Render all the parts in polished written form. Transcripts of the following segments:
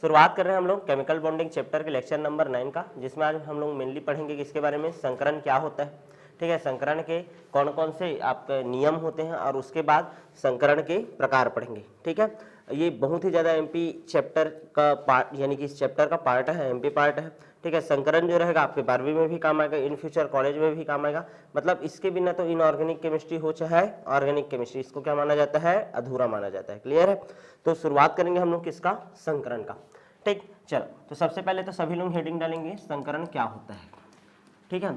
शुरुआत कर रहे हैं हम लोग केमिकल बॉन्डिंग चैप्टर के लेक्चर नंबर 9 का, जिसमें आज हम लोग मेनली पढ़ेंगे किसके बारे में, संकरण क्या होता है। ठीक है, संकरण के कौन कौन से आपके नियम होते हैं और उसके बाद संकरण के प्रकार पढ़ेंगे। ठीक है, ये बहुत ही ज़्यादा एमपी चैप्टर का पार्ट, यानी कि इस चैप्टर का पार्ट है, एमपी पार्ट है। ठीक है, संकरण जो रहेगा आपके 12वीं में भी काम आएगा, इन फ्यूचर कॉलेज में भी काम आएगा। मतलब इसके बिना तो इनऑर्गेनिक केमिस्ट्री हो चाहे ऑर्गेनिक केमिस्ट्री, इसको क्या माना जाता है, अधूरा माना जाता है। क्लियर है, तो शुरुआत करेंगे हम लोग किसका, संकरण का। ठीक, चलो तो सबसे पहले तो सभी लोग हेडिंग डालेंगे संकरण क्या होता है। ठीक है,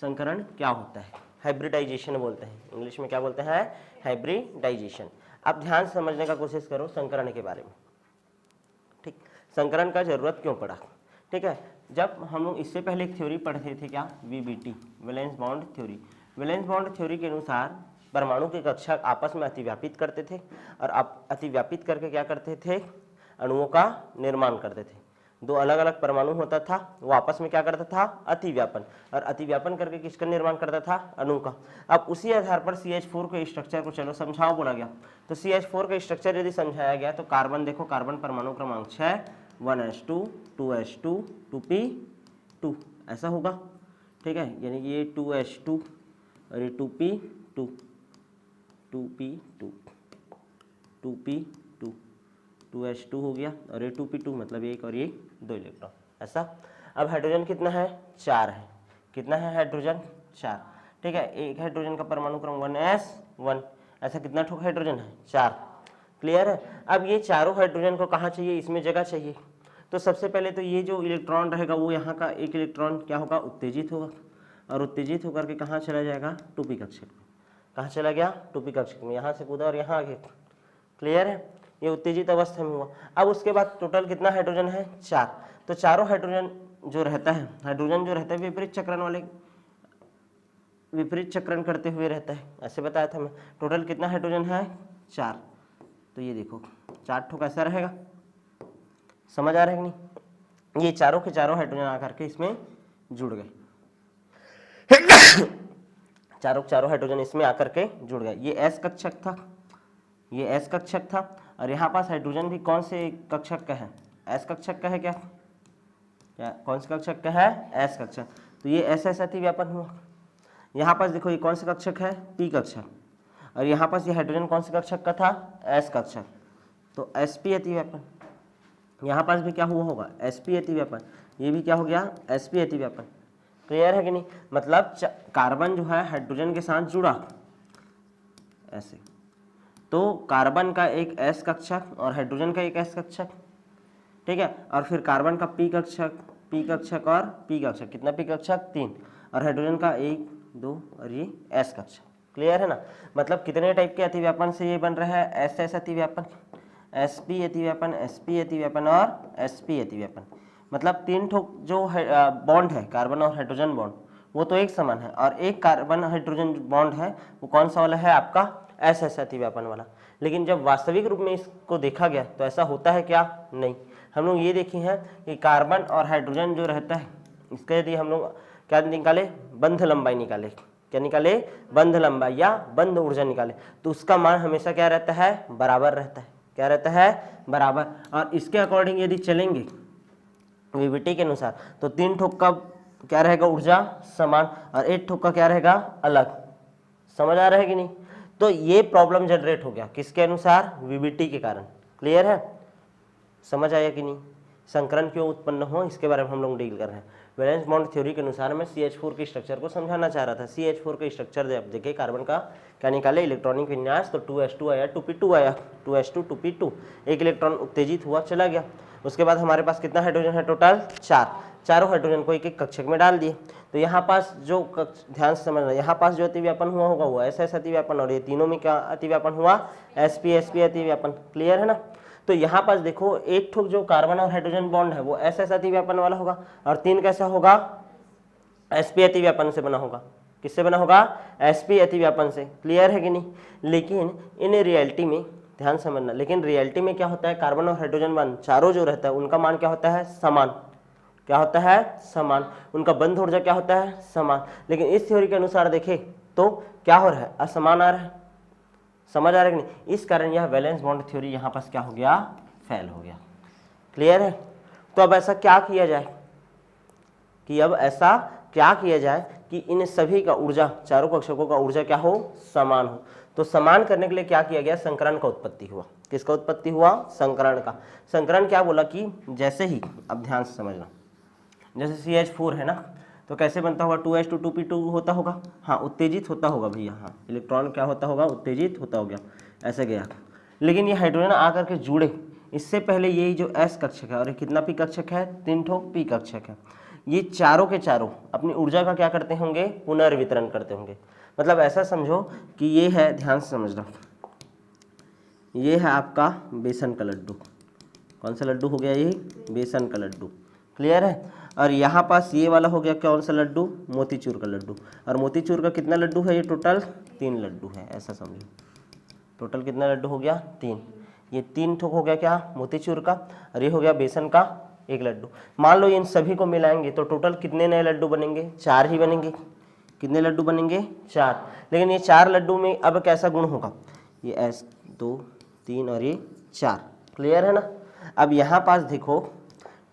संकरण क्या होता है, हाइब्रिडाइजेशन बोलते हैं, इंग्लिश में क्या बोलते हैं, हाइब्रिडाइजेशन। अब ध्यान से समझने का कोशिश करो संकरण के बारे में। ठीक, संकरण का जरूरत क्यों पड़ा। ठीक है, जब हम लोग इससे पहले एक थ्योरी पढ़ते थे, क्या, VBT, valence bond theory. Valence bond theory के अनुसार परमाणु के कक्षक आपस में अतिव्यापित करते थे और अतिव्यापित करके क्या करते थे, अणुओं का निर्माण करते थे। दो अलग अलग परमाणु होता था, वो आपस में क्या करता था, अतिव्यापन, और अतिव्यापन करके किसका निर्माण करता था, अणु का। अब उसी आधार पर CH4 के स्ट्रक्चर को चलो समझाओ बोला गया, तो CH4 का स्ट्रक्चर यदि समझाया गया तो कार्बन देखो, कार्बन परमाणु क्रमांक 6, 1s2 2s2 2p2 ऐसा होगा। ठीक है, यानी कि ये 2s2 और ये 2p2 2p2 2p2 2s2 हो गया और ये 2p2, मतलब एक और ये 2 इलेक्ट्रॉन ऐसा। अब हाइड्रोजन कितना है, 4 है। कितना है हाइड्रोजन, 4। ठीक है, एक हाइड्रोजन का परमाणु क्रम 1s1, ऐसा कितना ठोक हाइड्रोजन है, 4। क्लियर है। अब ये चारों हाइड्रोजन को कहाँ चाहिए, इसमें जगह चाहिए। तो सबसे पहले तो ये जो इलेक्ट्रॉन रहेगा वो यहाँ का एक इलेक्ट्रॉन क्या होगा, उत्तेजित होगा, और उत्तेजित होकर के कहाँ चला जाएगा, 2p कक्षक में। कहाँ चला गया, 2p कक्षक में, यहाँ से कूदा और यहाँ आ गया। क्लियर है, ये उत्तेजित अवस्था में हुआ। अब उसके बाद टोटल कितना हाइड्रोजन है, 4। तो चारों हाइड्रोजन जो रहता है, हाइड्रोजन जो रहता है विपरीत चक्रण वाले, विपरीत चक्रण करते हुए रहता है, ऐसे बताया था मैं। टोटल कितना हाइड्रोजन है, 4। तो ये देखो 4 ठोक ऐसा रहेगा, समझ आ रहा है कि नहीं। ये चारों के चारों हाइड्रोजन आकर के इसमें जुड़ गए चारों के चारों हाइड्रोजन इसमें आकर के जुड़ गए। ये S कक्षक था, ये S कक्षक था, और यहाँ पास हाइड्रोजन भी कौन से कक्षक का है, S कक्षक का है। क्या क्या कौन से कक्षक का है, S कक्षक। तो ये SS अतिव्यापन हुआ। यहाँ पास देखो ये कौन सा कक्षक है, P कक्षक, और यहाँ पास ये हाइड्रोजन कौन से कक्षक का था, S कक्षक, तो sp अतिव्यापन। यहाँ पास भी क्या हुआ होगा, sp अतिव्यापन, ये भी क्या हो गया, sp अतिव्यापन। क्लियर है कि नहीं। मतलब कार्बन जो है हाइड्रोजन के साथ जुड़ा ऐसे, तो कार्बन का एक S कक्षक और हाइड्रोजन का एक S कक्षक। ठीक है, और फिर कार्बन का P कक्षक, P कक्षक और P कक्षक, कितना P कक्षक, 3, और हाइड्रोजन का 1 2 और ये S कक्षक। क्लियर है ना। मतलब कितने टाइप के अतिव्यापन से ये बन रहा है, SS अतिव्यापन, sp अतिव्यापन, sp अतिव्यापन और sp अतिव्यापन। मतलब 3 ठोक जो बॉन्ड है, कार्बन और हाइड्रोजन बॉन्ड, वो तो एक समान है, और एक कार्बन हाइड्रोजन बॉन्ड है वो कौन सा वाला है आपका, SS अतिव्यापन वाला। लेकिन जब वास्तविक रूप में इसको देखा गया तो ऐसा होता है क्या, नहीं। हम लोग ये देखे हैं कि कार्बन और हाइड्रोजन जो रहता है, इसका यदि हम लोग क्या निकाले, बंध लंबाई निकाले, क्या निकाले, बंध लंबाई या बंध ऊर्जा निकाले, तो उसका मान हमेशा क्या रहता है, बराबर रहता है। क्या रहता है, बराबर। और इसके अकॉर्डिंग यदि चलेंगे वीबीटी के अनुसार, तो 3 ठोक का क्या रहेगा, ऊर्जा समान, और 1 ठोक का क्या रहेगा, अलग। समझ आ रहा है कि नहीं। तो ये प्रॉब्लम जनरेट हो गया किसके अनुसार, वीबीटी के कारण। क्लियर है, समझ आया कि नहीं। संकरण क्यों उत्पन्न हो, इसके बारे में हम लोग डील कर रहे हैं। वैलेंस बॉन्ड थ्योरी के अनुसार मैं CH4 के स्ट्रक्चर को समझाना चाह रहा था। CH4 का स्ट्रक्चर जब देखे, कार्बन का क्या निकाले, इलेक्ट्रॉनिक विन्यास, तो 2s2 आया, 2p2 आया, 2s2 2p2, एक इलेक्ट्रॉन उत्तेजित हुआ, चला गया। उसके बाद हमारे पास कितना हाइड्रोजन है, टोटल 4। चारों हाइड्रोजन को एक एक कक्षक में डाल दिए। तो यहाँ पास जो ध्यान से समझना, यहाँ पास जो अतिव्यापन हुआ होगा वो SS अतिव्यापन, और ये तीनों में क्या अतिव्यापन हुआ, sp अतिव्यापन। क्लियर है ना। तो यहाँ पास देखो एक ठोक जो कार्बन और हाइड्रोजन बॉन्ड है वो SS अतिव्यापन वाला होगा, और 3 कैसा होगा, sp अतिव्यापन से बना होगा। किससे बना होगा, sp अतिव्यापन से। क्लियर है कि नहीं। लेकिन इन रियलिटी में ध्यान समझना, लेकिन रियलिटी में क्या होता है, कार्बन और हाइड्रोजन बॉन्ड चारों जो रहता है उनका मान क्या होता है, समान। क्या होता है, समान। उनका बंध ऊर्जा क्या होता है, समान। लेकिन इस थ्योरी के अनुसार देखें तो क्या हो रहा है, असमान आ रहा है। समझ आ रहा है कि नहीं। इस कारण यह वैलेंस बॉन्ड थ्योरी यहाँ पास क्या हो गया, फेल हो गया। क्लियर है? तो अब ऐसा क्या किया जाए कि अब ऐसा क्या किया जाए कि इन सभी का ऊर्जा, चारों कक्षकों का ऊर्जा क्या हो, समान हो। तो समान करने के लिए क्या किया गया, संकरण का उत्पत्ति हुआ। किसका उत्पत्ति हुआ, संकरण का। संकरण क्या बोला कि जैसे ही, अब ध्यान से समझना, जैसे CH4 है ना, तो कैसे बनता होगा, 2H2 2P2 होता होगा, हाँ उत्तेजित होता होगा भैया, हाँ इलेक्ट्रॉन क्या होता होगा, उत्तेजित होता हो गया, ऐसे गया। लेकिन ये हाइड्रोजन आकर के जुड़े, इससे पहले यही जो S कक्षक है, और ये कितना P कक्षक है, 3 ठो P कक्षक है, ये चारों के चारों अपनी ऊर्जा का क्या करते होंगे, पुनर्वितरण करते होंगे। मतलब ऐसा समझो कि ये है, ध्यान से समझना, ये है आपका बेसन का लड्डू। कौन सा लड्डू हो गया ये, बेसन का लड्डू। क्लियर है? और यहाँ पास ये वाला हो गया कौन सा लड्डू, मोतीचूर का लड्डू। और मोतीचूर का कितना लड्डू है, ये टोटल 3 लड्डू है, ऐसा समझो। टोटल कितना लड्डू हो गया, 3। ये 3 ठोक हो गया क्या, मोतीचूर का, और ये हो गया बेसन का 1 लड्डू। मान लो इन सभी को मिलाएंगे तो टोटल कितने नए लड्डू बनेंगे, 4 ही बनेंगे। कितने लड्डू बनेंगे, 4। लेकिन ये 4 लड्डू में अब कैसा गुण होगा, ये S 2 3 और ये 4। क्लियर है ना? अब यहाँ पास देखो,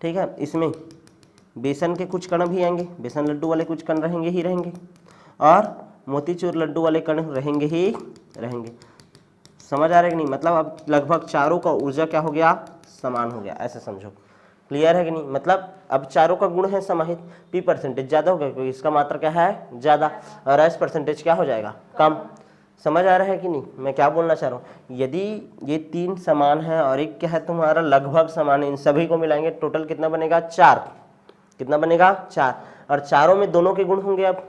ठीक है, इसमें बेसन के कुछ कण भी आएंगे, बेसन लड्डू वाले कुछ कण रहेंगे ही रहेंगे, और मोतीचूर लड्डू वाले कण रहेंगे ही रहेंगे। समझ आ रहा है कि नहीं? मतलब अब लगभग चारों का ऊर्जा क्या हो गया, समान हो गया, ऐसे समझो। क्लियर है कि नहीं? मतलब अब चारों का गुण है समाहित, P परसेंटेज ज़्यादा हो गया क्योंकि इसका मात्रा क्या है, ज़्यादा, और S परसेंटेज क्या हो जाएगा, कम। समझ आ रहा है कि नहीं मैं क्या बोलना चाह रहा हूँ? यदि ये 3 समान है और एक क्या है तुम्हारा लगभग समान है, इन सभी को मिलाएंगे टोटल कितना बनेगा, 4। कितना बनेगा, 4। और चारों में दोनों के गुण होंगे। अब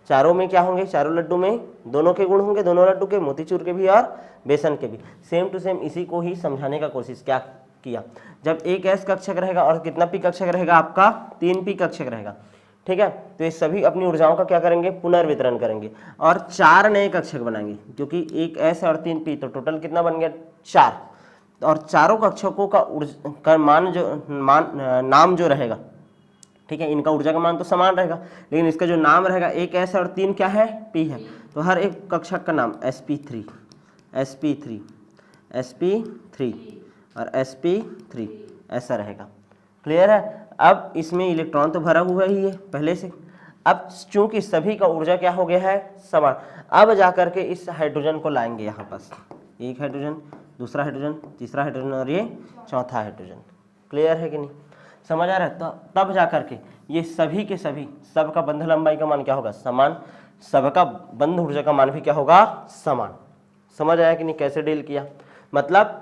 चारों में क्या होंगे, चारों लड्डू में दोनों के गुण होंगे, दोनों लड्डू के, मोतीचूर के भी और बेसन के भी। सेम टू सेम इसी को ही समझाने का कोशिश क्या किया। जब एक S कक्षक रहेगा और कितना P कक्षक रहेगा, आपका 3 P कक्षक रहेगा, ठीक है, तो ये सभी अपनी ऊर्जाओं का क्या करेंगे, पुनर्वितरण करेंगे और 4 नए कक्षक बनाएंगे, क्योंकि एक S और 3 P, तो टोटल कितना बन गया, 4। और चारों कक्षकों का नाम जो रहेगा, ठीक है, इनका ऊर्जा का मान तो समान रहेगा, लेकिन इसका जो नाम रहेगा, एक S और 3 क्या है, P है, तो हर एक कक्षक का नाम sp3 sp3 sp3 और sp3 ऐसा रहेगा। क्लियर है? अब इसमें इलेक्ट्रॉन तो भरा हुआ ही है पहले से। अब चूंकि सभी का ऊर्जा क्या हो गया है, समान, अब जाकर के इस हाइड्रोजन को लाएंगे यहाँ पास, एक हाइड्रोजन, दूसरा हाइड्रोजन, तीसरा हाइड्रोजन और ये चौथा हाइड्रोजन। क्लियर है कि नहीं? समझ आ रहा है? तो तब जाकर के ये सभी के सभी, सबका बंध लंबाई का मान क्या होगा, समान, सबका बंध ऊर्जा का मान भी क्या होगा, समान। समझ आया कि नहीं कैसे डील किया? मतलब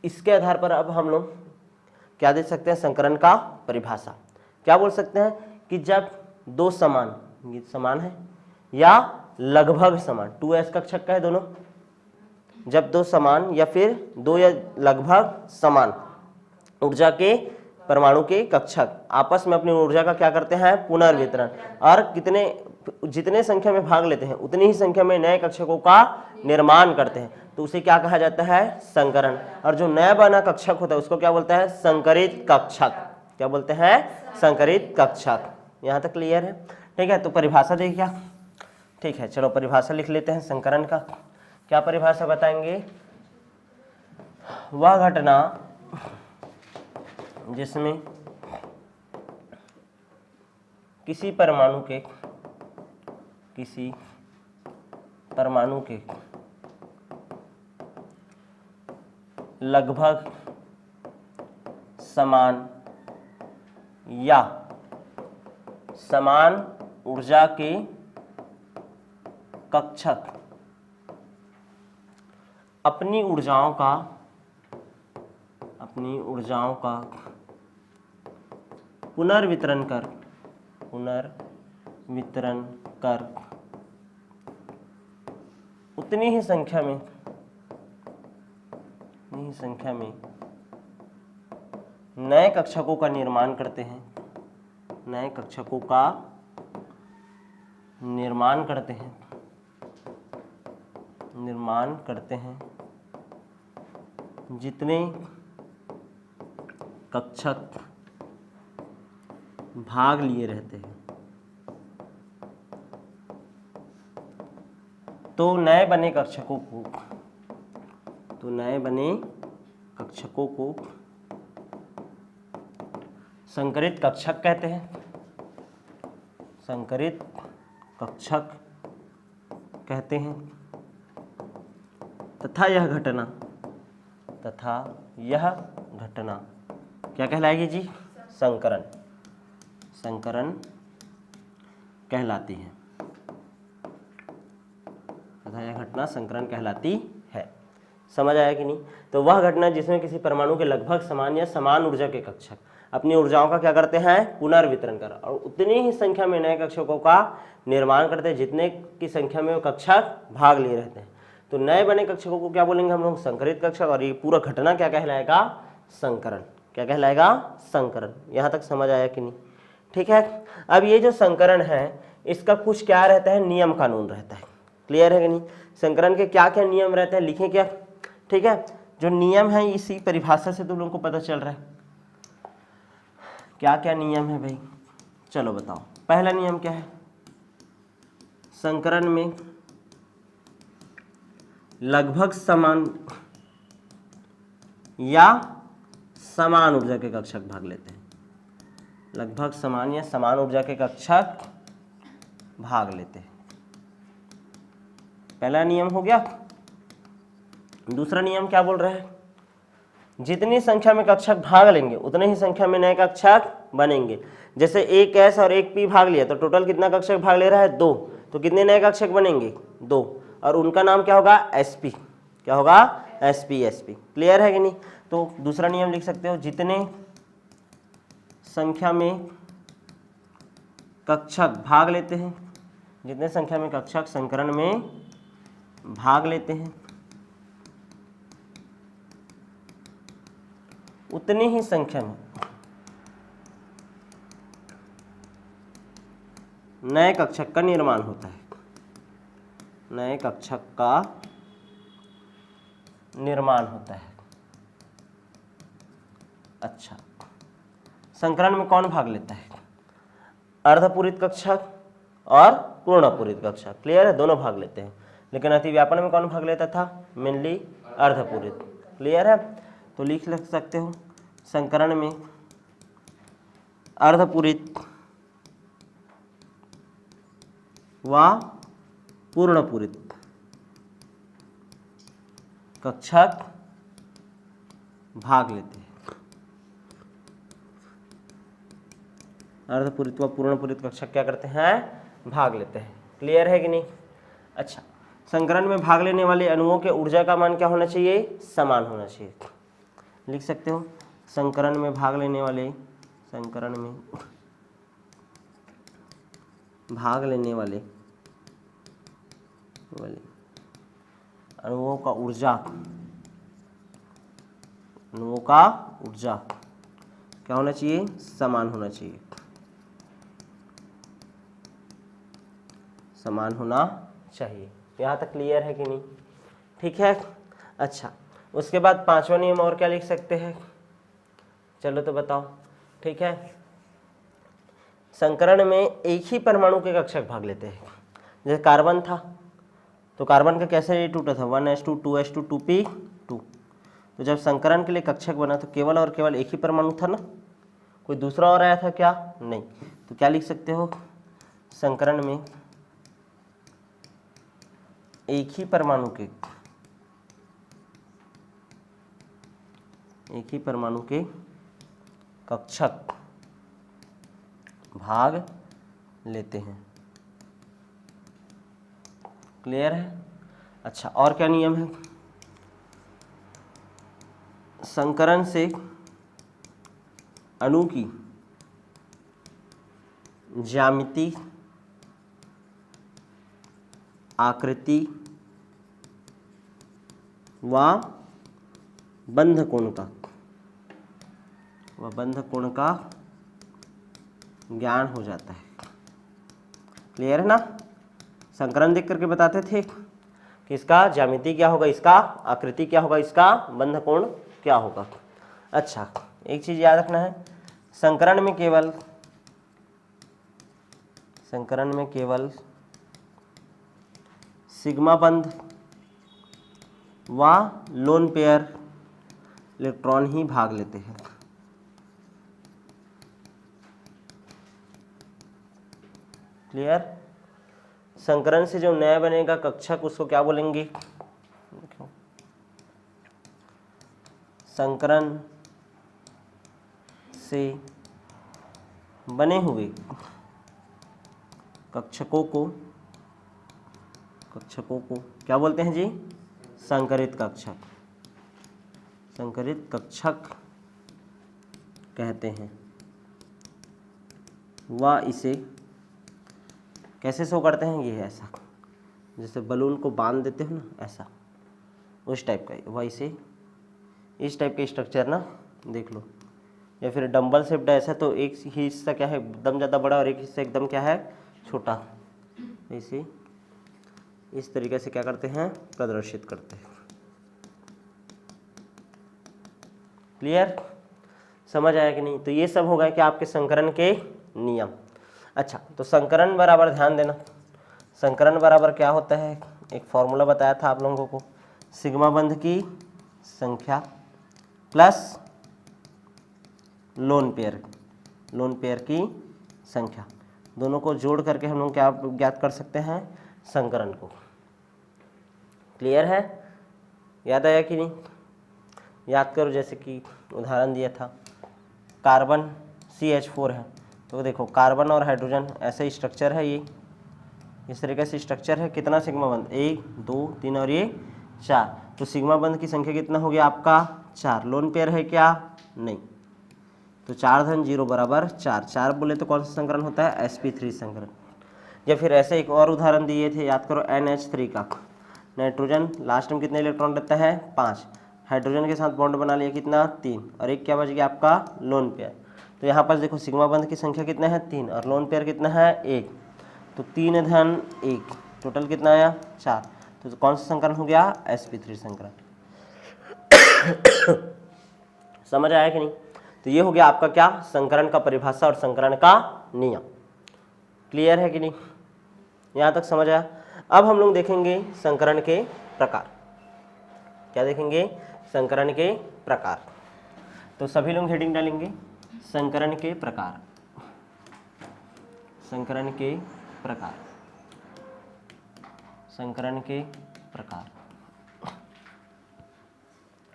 इसके आधार पर अब हम लोग क्या दे सकते हैं, संकरण का परिभाषा क्या बोल सकते हैं कि जब दो समान, ये समान है या लगभग समान, 2S कक्षक का है दोनों, जब दो समान या फिर दो या लगभग समान ऊर्जा के परमाणु के कक्षक आपस में अपनी ऊर्जा का क्या करते हैं, पुनर्वितरण, और जितने संख्या में भाग लेते हैं उतनी ही संख्या में नए कक्षकों का निर्माण करते हैं, तो उसे क्या कहा जाता है, संकरण। और जो नया बना कक्षक होता है उसको क्या बोलते हैं, संकरित कक्षक। क्या बोलते हैं, संकरित कक्षक। यहाँ तक क्लियर है? ठीक है, तो परिभाषा देखिए क्या, ठीक है, चलो परिभाषा लिख लेते हैं संकरण का। क्या परिभाषा बताएंगे, वह घटना जिसमें किसी परमाणु के लगभग समान या समान ऊर्जा के कक्षक अपनी ऊर्जाओं का पुनर्वितरण कर उतनी ही संख्या में नए कक्षकों का निर्माण करते हैं, निर्माण करते हैं जितने कक्षक भाग लिए रहते हैं, तो नए बने कक्षकों को संकरित कक्षक कहते हैं, संकरित कक्षक कहते हैं। तथा यह घटना क्या कहलाएगी जी? संकरण, संकरण कहलाती है। तथा यह घटना संकरण कहलाती है। समझ आया कि नहीं? तो वह घटना जिसमें किसी परमाणु के लगभग समान या समान ऊर्जा के कक्षक अपनी ऊर्जाओं का क्या करते हैं? पुनर्वितरण कर, और उतनी ही संख्या में नए कक्षकों का निर्माण करते हैं जितने की संख्या में वो कक्षक भाग ले रहते हैं। तो नए बने कक्षकों को क्या बोलेंगे हम लोग? संकरित कक्षक। और ये पूरा घटना क्या कहलाएगा? संकरण। क्या कहलाएगा? संकरण। यहाँ तक समझ आया कि नहीं? ठीक है। अब ये जो संकरण है इसका कुछ क्या रहता है? नियम कानून रहता है। क्लियर है कि नहीं? संकरण के क्या क्या नियम रहते हैं, लिखें क्या? ठीक है, जो नियम है इसी परिभाषा से तुम लोगों को पता चल रहा है क्या क्या नियम है भाई। चलो बताओ, पहला नियम क्या है? संकरण में लगभग समान या समान ऊर्जा के कक्षक भाग लेते हैं। लगभग समान या समान ऊर्जा के कक्षक भाग लेते हैं। पहला नियम हो गया। दूसरा नियम क्या बोल रहा है? जितनी संख्या में कक्षक भाग लेंगे उतने ही संख्या में नए कक्षक बनेंगे। जैसे एक एस और एक पी भाग लिया तो टोटल कितना कक्षक भाग ले रहा है? 2। तो कितने नए कक्षक बनेंगे? 2। और उनका नाम क्या होगा? एसपी। क्या होगा? एसपी। एसपी। क्लियर है कि नहीं? तो दूसरा नियम लिख सकते हो, जितने संख्या में कक्षक भाग लेते हैं, जितने संख्या में कक्षक संकरण में भाग लेते हैं उतनी ही संख्या में नए कक्षक का निर्माण होता है। नए कक्षक का निर्माण होता है। अच्छा, संकरण में कौन भाग लेता है? अर्धपूरित कक्षक और पूर्णपूरित कक्षक। क्लियर है? दोनों भाग लेते हैं। लेकिन अतिव्यापन में कौन भाग लेता था? मेनली अर्धपूरित। क्लियर है? तो लिख सकते हो, संकरण में अर्धपूरित व पूर्णपूरित कक्षक भाग लेते हैं। अर्धपूरित व पूर्णपूरित कक्षक क्या करते हैं? भाग लेते हैं। क्लियर है कि नहीं? अच्छा, संकरण में भाग लेने वाले अणुओं के ऊर्जा का मान क्या होना चाहिए? समान होना चाहिए। लिख सकते हो, संकरण में भाग लेने वाले अणुओं का ऊर्जा क्या होना चाहिए? समान होना चाहिए। समान होना चाहिए। यहाँ तक क्लियर है कि नहीं? ठीक है। अच्छा, उसके बाद पांचवा नियम और क्या लिख सकते हैं? चलो तो बताओ। ठीक है, संकरण में एक ही परमाणु के कक्षक भाग लेते हैं। जैसे कार्बन था तो कार्बन का कैसे टूटा था? 1s2 2s2 2p2। तो जब संकरण के लिए कक्षक बना तो केवल और केवल एक ही परमाणु था ना, कोई दूसरा और आया था क्या? नहीं। तो क्या लिख सकते हो? संकरण में एक ही परमाणु के कक्षक भाग लेते हैं। क्लियर है? अच्छा, और क्या नियम है? संकरण से अणु की ज्यामिति, आकृति व बंध कोण का ज्ञान हो जाता है। क्लियर है ना? संकरण देख करके बताते थे कि इसका ज्यामिति क्या होगा, इसका आकृति क्या होगा, इसका बंध कोण क्या होगा। अच्छा, एक चीज याद रखना है, संकरण में केवल सिग्मा बंध व लोन पेयर इलेक्ट्रॉन ही भाग लेते हैं। क्लियर। संकरण से जो नया बनेगा कक्षक उसको क्या बोलेंगे? संकरण से बने हुए कक्षकों को क्या बोलते हैं जी? संकरित कक्षक। संकरित कक्षक कहते हैं। वह इसे कैसे शो करते हैं? ये है ऐसा, जैसे बलून को बांध देते हो ना, ऐसा, उस टाइप का। वह इसे इस टाइप के स्ट्रक्चर ना देख लो, या फिर डंबल शेप्ड ऐसा, तो एक ही हिस्सा क्या है एकदम ज़्यादा बड़ा और एक हिस्सा एकदम क्या है छोटा। इसे इस तरीके से क्या करते हैं? प्रदर्शित करते हैं। क्लियर? समझ आया कि नहीं? तो ये सब हो गए कि आपके संकरण के नियम। अच्छा, तो संकरण बराबर ध्यान देना, संकरण बराबर क्या होता है? एक फॉर्मूला बताया था आप लोगों को, सिग्मा बंध की संख्या प्लस लोन पेयर की संख्या, दोनों को जोड़ करके हम लोग क्या ज्ञात कर सकते हैं? संकरण को। क्लियर है? याद आया कि नहीं? याद करो, जैसे कि उदाहरण दिया था, कार्बन CH4 है, तो देखो कार्बन और हाइड्रोजन ऐसे स्ट्रक्चर है, ये इस तरीके से स्ट्रक्चर है। कितना सिग्मा बंध? 1 2 3 और ये 4, तो सिग्मा बंध की संख्या कितना हो गया आपका? 4। लोन पेयर है क्या? नहीं, तो 4 धन 0 बराबर 4। 4 बोले तो कौन सा संकरण होता है? sp3 संकरण। या फिर ऐसे एक और उदाहरण दिए थे, याद करो, NH3 का। नाइट्रोजन लास्ट में कितने इलेक्ट्रॉन रहता है? 5। हाइड्रोजन के साथ बॉन्ड बना लिया, कितना? 3, और एक क्या बच गया आपका? Lone pair. तो यहाँ पर देखो सिग्मा बंध की संख्या कितना है? 3, और लोन पेयर कितना है? 1, तो 3 धन 1, टोटल कितना आया? 4। तो कौन सा संकरण हो गया? sp3 संकरण। समझ आया कि नहीं? तो ये हो गया आपका क्या? संकरण का परिभाषा और संकरण का नियम। क्लियर है कि नहीं? यहाँ तक समझ आया? अब हम लोग देखेंगे संकरण के प्रकार। क्या देखेंगे? संकरण के प्रकार। तो सभी लोग हेडिंग डालेंगे, संकरण के प्रकार। संकरण के प्रकार। संकरण के प्रकार।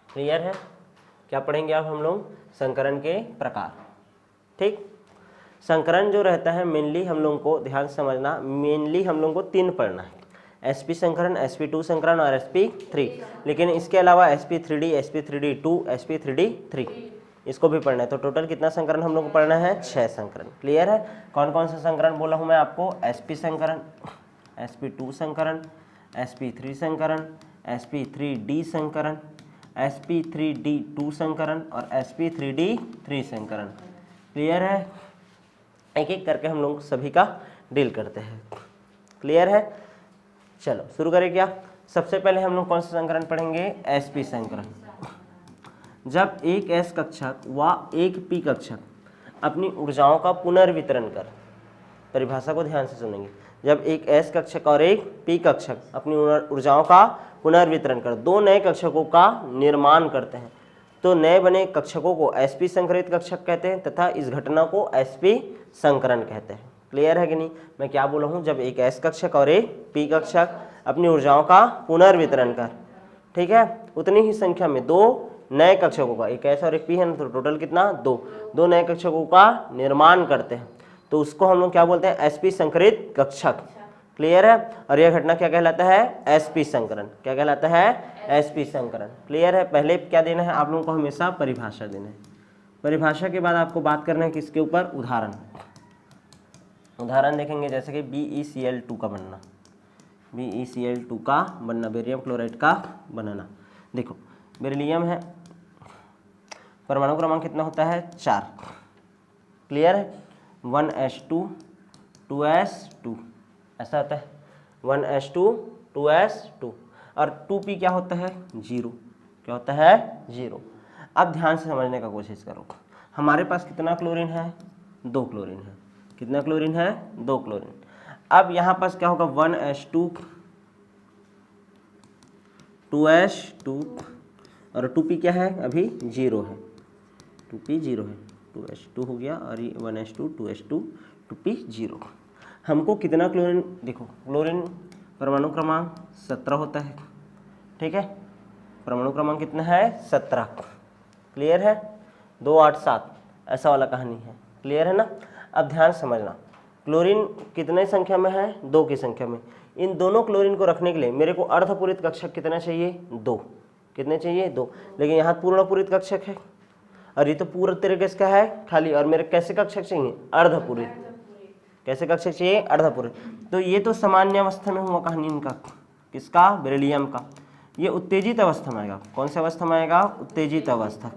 क्लियर है? क्या पढ़ेंगे अब हम लोग? संकरण के प्रकार। ठीक। संकरण जो रहता है मेनली हम लोगों को ध्यान से समझना, मेनली हम लोगों को 3 पढ़ना है, sp संकरण, sp2 संकरण और sp3। लेकिन इसके अलावा sp3d, sp3d2, sp3d3 इसको भी पढ़ना है। तो टोटल कितना संकरण हम लोग को पढ़ना है? 6 संकरण। क्लियर है? कौन कौन सा संकरण बोला हूँ मैं आपको? sp संकरण, sp2 संकरण, sp3 संकरण, sp3d संकरण, sp3d2 संकरण और sp3d3 संकरण। क्लियर है? एक एक करके हम लोग सभी का डील करते हैं। क्लियर है? चलो शुरू करें क्या? सबसे पहले हम लोग कौन सा संकरण पढ़ेंगे? sp संकरण। जब एक s कक्षक व एक p कक्षक अपनी ऊर्जाओं का पुनर्वितरण कर, परिभाषा को ध्यान से सुनेंगे, जब एक s कक्षक और एक p कक्षक अपनी ऊर्जाओं का पुनर्वितरण कर दो नए कक्षकों का निर्माण करते हैं, तो नए बने कक्षकों को sp संकरित कक्षक कहते हैं तथा इस घटना को sp संकरण कहते हैं। क्लियर है कि नहीं? मैं क्या बोला हूँ? जब एक s कक्षक और एक p कक्षक अपनी ऊर्जाओं का पुनर्वितरण कर, ठीक है, उतनी ही संख्या में दो नए कक्षकों का, एक s और एक p है ना, तो टोटल कितना? 2 नए कक्षकों का निर्माण करते हैं, तो उसको हम लोग क्या बोलते हैं? sp संकरित कक्षक। क्लियर है? और यह घटना क्या कहलाता है? sp संकरण। क्या कहलाता है? sp संकरण। क्लियर है? पहले क्या देना है आप लोगों को? हमेशा परिभाषा देना है। परिभाषा के बाद आपको बात करना है किसके ऊपर? उदाहरण। उदाहरण देखेंगे जैसे कि BeCl2 का बनना, BeCl2 का बनना, बेरियम क्लोराइड का बनाना। देखो बेरिलियम है, परमाणु क्रमांक कितना होता है? 4। क्लियर है? 1s2 2s2 ऐसा होता है, 1s2 2s2, और 2p क्या होता है? 0। क्या होता है? 0। अब ध्यान से समझने का कोशिश करो, हमारे पास कितना क्लोरीन है? 2 क्लोरीन है। कितना क्लोरीन है? 2 क्लोरीन। अब यहाँ पास क्या होगा? 1s2 2s2 और 2p क्या है? अभी 0 है, 2p 0 है, 2s2 हो गया और ये 1s2 2s2 2p 0। हमको कितना क्लोरीन, देखो क्लोरीन परमाणु क्रमांक 17 होता है, ठीक है, परमाणु क्रमांक कितना है 17, क्लियर है, 2 8 7 ऐसा वाला कहानी है, क्लियर है ना। अब ध्यान समझना, क्लोरीन कितने संख्या में है, 2 की संख्या में। इन दोनों क्लोरीन को रखने के लिए मेरे को अर्धपूरित कक्षक कितना चाहिए, 2, कितने चाहिए 2, लेकिन यहाँ पूर्णपूरित कक्षक है और ये तो पूरा तरीके से क्या है खाली, और मेरे कैसे कक्षक चाहिए, अर्धपूरित, कैसे कक्षक चाहिए, अर्धपूरित। तो ये तो सामान्य अवस्था में हुआ कहानी इनका, किसका, बेरिलियम का। ये उत्तेजित अवस्था में आएगा, कौन सी अवस्था में आएगा, उत्तेजित अवस्था।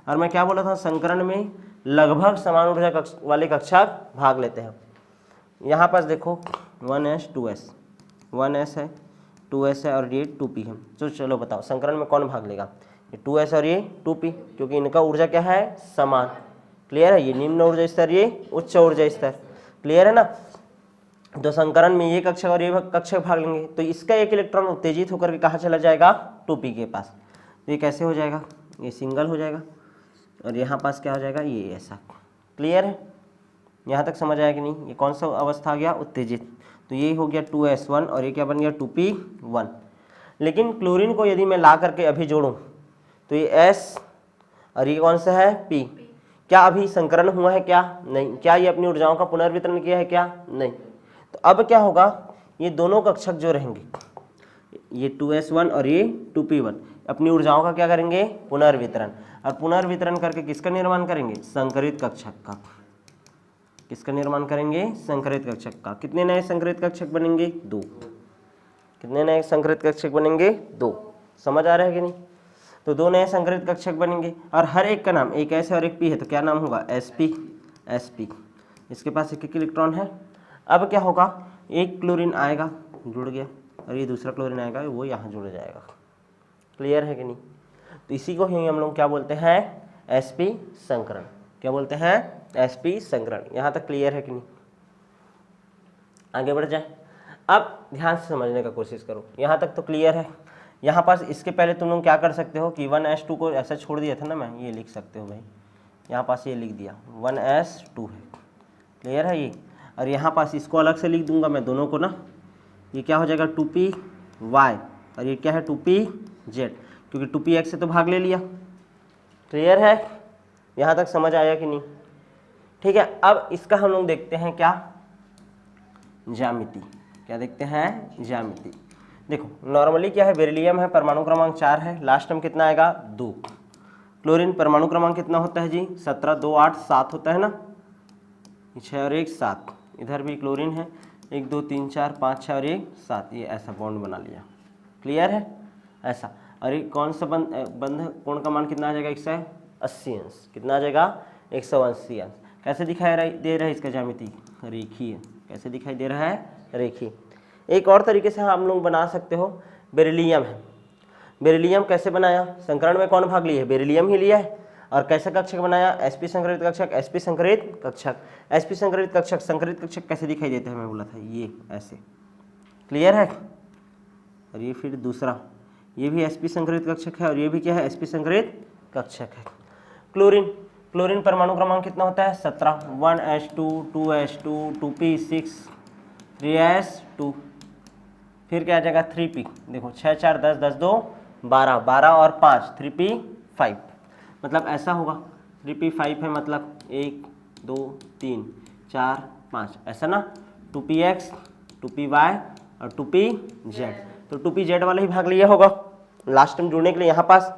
और मैं क्या बोला था, संकरण में लगभग समान ऊर्जा वाले कक्षक भाग लेते हैं। यहाँ पास देखो 1s 2s, 1s है, 2s है और ये 2p है। तो चलो बताओ संकरण में कौन भाग लेगा, ये 2s और ये 2p, क्योंकि इनका ऊर्जा क्या है, समान, क्लियर है। ये निम्न ऊर्जा स्तर, ये उच्च ऊर्जा स्तर, क्लियर है ना। तो संकरण में ये कक्षक और ये कक्षक भाग लेंगे, तो इसका एक इलेक्ट्रॉन उत्तेजित होकर के कहाँ चला जाएगा, 2p के पास। तो ये कैसे हो जाएगा, ये सिंगल हो जाएगा और यहाँ पास क्या हो जाएगा, ये ऐसा, क्लियर है। यहाँ तक समझ आया कि नहीं, ये कौन सा अवस्था आ गया, उत्तेजित। तो ये हो गया 2s1 और ये क्या बन गया 2p1। लेकिन क्लोरीन को यदि मैं ला करके अभी जोड़ूं तो ये s और ये कौन सा है, p, क्या अभी संकरण हुआ है, क्या नहीं, क्या ये अपनी ऊर्जाओं का पुनर्वितरण किया है, क्या नहीं। तो अब क्या होगा, ये दोनों कक्षक जो रहेंगे, ये 2s1 और ये 2p1 अपनी ऊर्जाओं का क्या करेंगे, पुनर्वितरण, और पुनर्वितरण करके किसका निर्माण करेंगे, संकरित कक्षक का। किसका निर्माण करेंगे, संकरित कक्षक का। कितने नए संकरित कक्षक बनेंगे, 2। कितने नए संकरित कक्षक बनेंगे, 2। समझ आ रहा है कि नहीं। तो 2 नए संकरित कक्षक बनेंगे और हर एक का नाम, एक S और एक P है, तो क्या नाम होगा, sp। इसके पास एक एक इलेक्ट्रॉन है। अब क्या होगा, एक क्लोरीन आएगा, जुड़ गया, और ये दूसरा क्लोरीन आएगा, वो यहाँ जुड़ जाएगा, क्लियर है कि नहीं। तो इसी को ही हम लोग क्या बोलते हैं, sp संकरण। क्या बोलते हैं, sp संकरण। यहाँ तक क्लियर है कि नहीं, आगे बढ़ जाए। अब ध्यान से समझने का कोशिश करो, यहाँ तक तो क्लियर है। यहाँ पास इसके पहले तुम लोग क्या कर सकते हो कि 1s2 को ऐसा छोड़ दिया था ना, मैं ये लिख सकते हो भाई, यहाँ पास ये लिख दिया 1s2 है, क्लियर है ये। और यहाँ पास इसको अलग से लिख दूंगा मैं दोनों को ना, ये क्या हो जाएगा 2py और ये क्या है 2pz, क्योंकि 2px से तो भाग ले लिया, क्लियर है। यहाँ तक समझ आया कि नहीं, ठीक है। अब इसका हम लोग देखते हैं क्या, ज्यामिति। क्या देखते हैं, ज्यामिति। देखो नॉर्मली क्या है, बेरिलियम है, परमाणु क्रमांक 4 है, लास्ट में कितना आएगा 2। क्लोरीन परमाणु क्रमांक कितना होता है जी, 17, 2 8 7 होता है ना, 6 और 1 7। इधर भी क्लोरीन है, 1 2 3 4 5 6 और 1 7, ये ऐसा बॉन्ड बना लिया, क्लियर है ऐसा। और ये कौन सा बंध कोण का मान कितना आ जाएगा, 180 अंश। कितना आ जाएगा, 180 अंश। कैसे दिखाई दे रहा है इसका ज्यामिति, रेखीय। कैसे दिखाई दे रहा है, रेखीय। एक और तरीके से हम लोग बना सकते हो, बेरिलियम है, बेरिलियम कैसे बनाया, संकरण में कौन भाग लिया है, बेरिलियम ही लिया है। और कैसा कक्षक बनाया, sp संकरित कक्षक, sp संकरित कक्षक। sp संकरित कक्षक, संकरित कक्षक कैसे दिखाई देते हैं, मैं बोला था ये ऐसे, क्लियर है। और ये फिर दूसरा, ये भी sp संकरित कक्षक है और ये भी क्या है, sp संकरित कक्षक है। क्लोरीन, क्लोरीन परमाणु क्रमांक कितना होता है, 17, 1s2 2s2 2p6 3s2, फिर क्या आ जाएगा 3p। देखो 6 4 10 10 2 12, 12 और 5 3p5, मतलब ऐसा होगा 3p5 है, मतलब 1 2 3 4 5 ऐसा ना, 2px 2py और 2pz। तो 2pz वाला ही भाग लिया होगा लास्ट में जुड़ने के लिए यहाँ पास।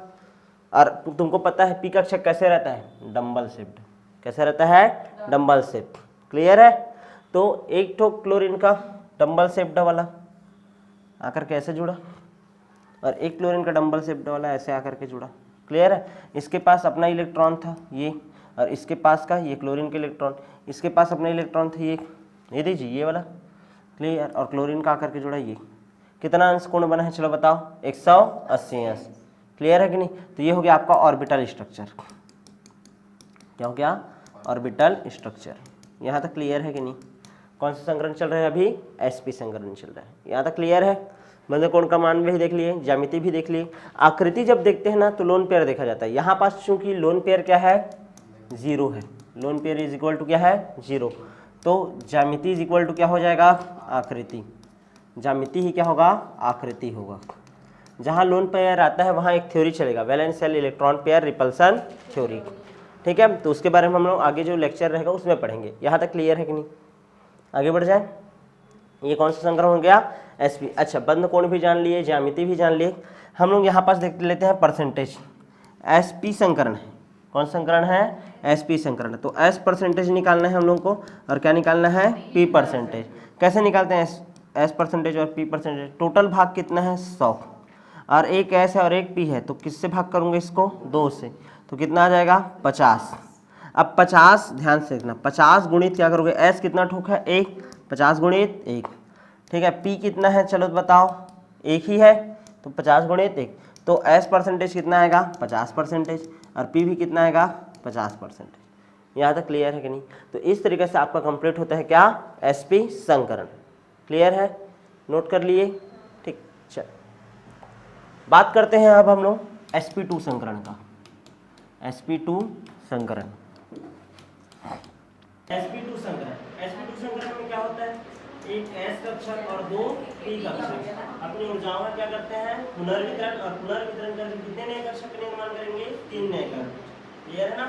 और तुमको पता है पी कक्षक कैसे रहता है, डंबल शेप्ड। कैसे रहता है, डंबल शेप्ड, क्लियर है। तो एक ठो क्लोरीन का डंबल शेप्ड वाला आकर के ऐसे जुड़ा और एक क्लोरीन का डंबल शेप्ड वाला ऐसे आकर के जुड़ा, क्लियर है। इसके पास अपना इलेक्ट्रॉन था ये, और इसके पास का ये क्लोरीन के इलेक्ट्रॉन, इसके पास अपना इलेक्ट्रॉन था ये दीजिए ये वाला, क्लियर। और क्लोरीन का आकर के जुड़ा ये। कितना अंश कोण बना है, चलो बताओ, 180 अंश, क्लियर है कि नहीं। तो ये हो गया आपका ऑर्बिटल स्ट्रक्चर। क्या हो गया, ऑर्बिटल स्ट्रक्चर। यहाँ तक क्लियर है कि नहीं। कौन सा संकरण चल रहा है अभी, sp संकरण चल रहा है। यहाँ तक क्लियर है। मध्य कोण का मान भी देख लिए, ज्यामिति भी देख लिए। आकृति जब देखते हैं ना तो लोन पेयर देखा जाता है। यहाँ पास चूंकि लोन पेयर क्या है, 0 है, lone pair is equal to क्या है, 0। तो ज्यामिति इज इक्वल टू क्या हो जाएगा, आकृति। ज्यामिति ही क्या होगा, आकृति होगा। जहाँ लोन पेयर आता है वहाँ एक थ्योरी चलेगा, valence shell electron pair repulsion theory, ठीक है। तो उसके बारे में हम लोग आगे जो लेक्चर रहेगा उसमें पढ़ेंगे। यहाँ तक क्लियर है कि नहीं, आगे बढ़ जाए। ये कौन सा संग्रह हो गया, एसपी। अच्छा, बंद कोण भी जान लिए, ज्यामिति भी जान लिए। हम लोग यहाँ पास देख लेते हैं परसेंटेज। एसपी संकरण है, कौन संकरण है, एसपी संकरण। तो एस परसेंटेज निकालना है हम लोग को, और क्या निकालना है, पी परसेंटेज। कैसे निकालते हैं एस परसेंटेज और पी परसेंटेज। टोटल भाग कितना है, 100, और एक एस है और एक पी है, तो किससे भाग करूँगा इसको, 2 से, तो कितना आ जाएगा, 50। अब 50 ध्यान से देखना, 50 गुणित क्या करोगे, एस कितना ठोक है, 1, 50 गुणित 1, ठीक है। पी कितना है, चलो बताओ, 1 ही है, तो 50 गुणित 1, तो एस परसेंटेज कितना आएगा, 50%, और पी भी कितना आएगा, 50%। यहाँ तक क्लियर है कि नहीं। तो इस तरीके से आपका कंप्लीट होता है क्या, एसपी संकरण। क्लियर है, नोट कर लिए, ठीक। चल बात करते हैं अब हम लोग sp2 संकरण का। sp2 संकरण, sp2 संकरण, sp2 संकरण में क्या होता है, एक s कक्षक और 2 p कक्षक अपनी ऊर्जाओं का क्या करते हैं, पुनर्वितरण, और पुनर्वितरण करके कितने नए कक्षक का निर्माण करेंगे, 3 नए कक्षक। क्लियर है ना।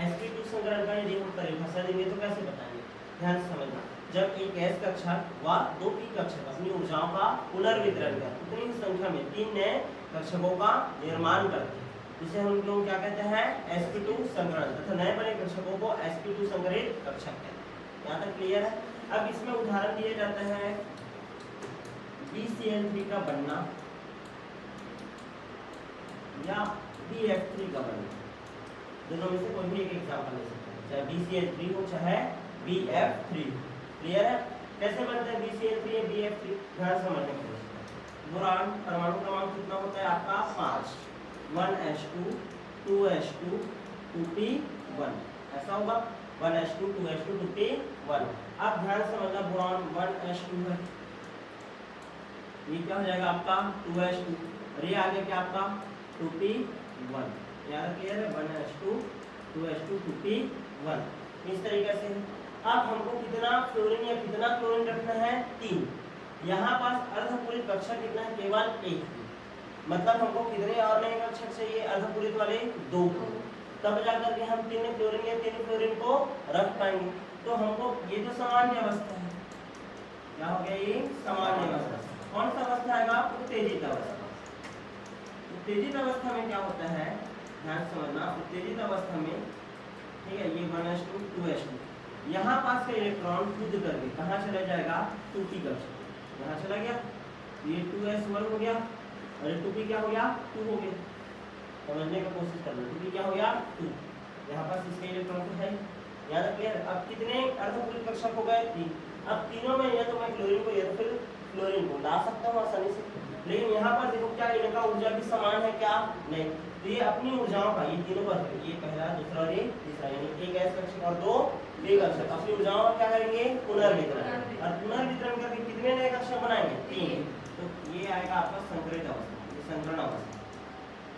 sp2 संकरण का यदि हम परिभाषा देंगे तो कैसे बताएंगे, ध्यान से समझना। जब एक s कक्षक व 2 p कक्षक अपनी ऊर्जाओं का पुनर्वितरण कर उतनी ही संख्या में 3 नए कक्षकों का निर्माण करते हैं, जिसे हम लोग क्या कहते हैं, sp2 संकरण, तथा नए बने कक्षकों को sp2 संकरित कक्षक कहते हैं। यहाँ तक क्लियर है। अब इसमें उदाहरण दिए जाते हैं BCl3 का बनना या BF3 का बनना, दोनों में से कोई भी एक एग्जांपल ले सकते हैं, चाहे BCl3 हो चाहे BF3। क्लियर है। कैसे बनते हैं BCl3 या BF3, ध्यान समझने की कोशिश करें। बोरान परमाणु क्रमांक कितना होता है आपका, 5, 1s2 2s2 2p1, ऐसा होगा, 1s2 2s2 2p1। अब ध्यान से समझना, बोरान 1s2 है, ये क्या हो जाएगा आपका 2s2, और ये आ गया क्या आपका 2p1। यार क्लियर है, 1s2 2s2 2p1, इस तरीके से। अब हमको कितना फ्लोरीन या कितना क्लोरीन रखना है, 3। यहाँ पास अर्धपूरित कक्षक कितना है, केवल 1, मतलब हमको कितने और नए कक्षक चाहिए, अर्धपूरित वाले 2, तब जाकर के हम 3 क्लोरीन या 3 फ्लोरीन को रख पाएंगे। तो हमको ये तो सामान्य अवस्था है, क्या हो गया, ये सामान्य अवस्था। कौन सा अवस्था आएगा, उत्तेजित अवस्था। उत्तेजित अवस्था में क्या होता है, ध्यान समझना, उत्तेजित अवस्था में, ठीक है, ये 1s2 2s2, यहाँ पास का इलेक्ट्रॉन कूद करके कहाँ चला जाएगा, 2p कक्षक, यहाँ चला गया, ये 2s1 हो गया, और 2p क्या हो गया, 2 हो गया। समझने का कोशिश करना, 2p क्या हो गया, 2, यहाँ पास इसके इलेक्ट्रॉन तो है, याद रखिए। अब कितने अर्धपूरित कक्षक हो गए, 3। अब तीनों में या तो मैं क्लोरीन को या तो फिर फ्लोरीन को ला सकता हूँ आसानी से, लेकिन यहाँ पर देखो क्या इनका ऊर्जा भी समान है क्या, नहीं। तो ये अपनी ऊर्जाओं का, ये तीनों पर, ये पहला दूसरा और ये तीसरा, यानी एक s कक्षक और 2 p कक्षक अपनी ऊर्जाओं का क्या करेंगे, पुनर्वितरण, और पुनर्वितरण करके कितने नए कक्षक बनाएंगे, 3। तो ये आएगा आपका संकरित अवस्था, ये संकरण अवस्था।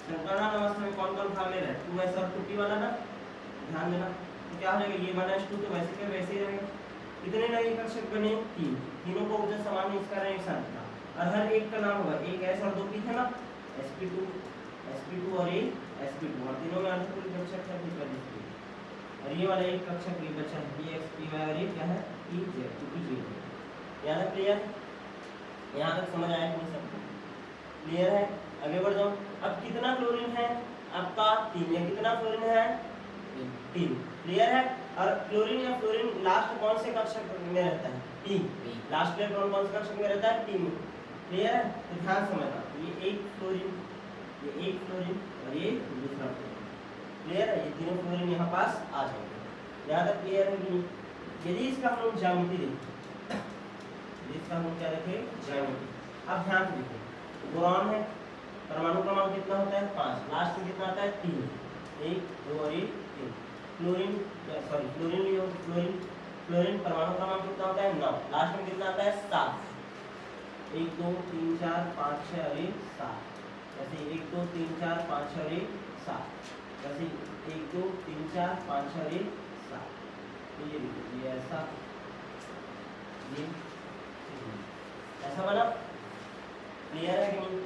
संकरण अवस्था में कौन कौन भाग ले रहा है, 2s और 2p वाला ना, ध्यान देना। तो क्या हो जाएगा, ये 1s2 तो वैसे के वैसे ही रहेगा, कितने नए कक्षक बने, 3, तीनों को ऊर्जा समान इसका रहेगा, एक साथ का, और हर एक का नाम होगा, एक s और 2 p था ना, sp2 और ये sp2, और तीनों में अर्धपूरित कक्षक है, और ये वाला एक कक्षक ये बचा है, pxpy, और ये क्या है, pz। याद है, क्लियर, यहाँ तक समझ आया कि सब क्लियर है। आगे बढ़ जाओ। अब कितना क्लोरीन है आपका, 3, या कितना फ्लोरीन है, 3। क्लियर है। और क्लोरीन या फ्लोरीन लास्ट कौन से कक्षक में रहता है, p, लास्ट इलेक्ट्रॉन कौन से कक्षक में रहता है, p में। क्लियर है। तो ध्यान समझना, ये एक फ्लोरीन, ये एक फ्लोरीन, और ये दूसरा फ्लोरीन। क्लियर है, ये तीनों फ्लोरीन यहाँ पास आ जाएंगे। यहाँ तक क्लियर है कि नहीं। यदि इसका हम लोग ज्यामिति देखें, इसका हम लोग क्या देखें, ज्यामिति। अब ध्यान से देखिए, बोरान है, परमाणु क्रमांक कितना होता है, 5, लास्ट में कितना आता है, 3, 1 2 और 3। फ्लोरीन, सॉरी फ्लोरीन लियो, फ्लोरीन परमाणु क्रमांक कितना होता है, 9, लास्ट में कितना आता है, 7, 1 2 3 4 5 6 और 7, ऐसे 1 2 3 4 5 6 और 7, ऐसे 1 2 3 4 5 6 और 7। तो ये देखिए, ये ऐसा ये ऐसा बना, क्लियर है कि नहीं?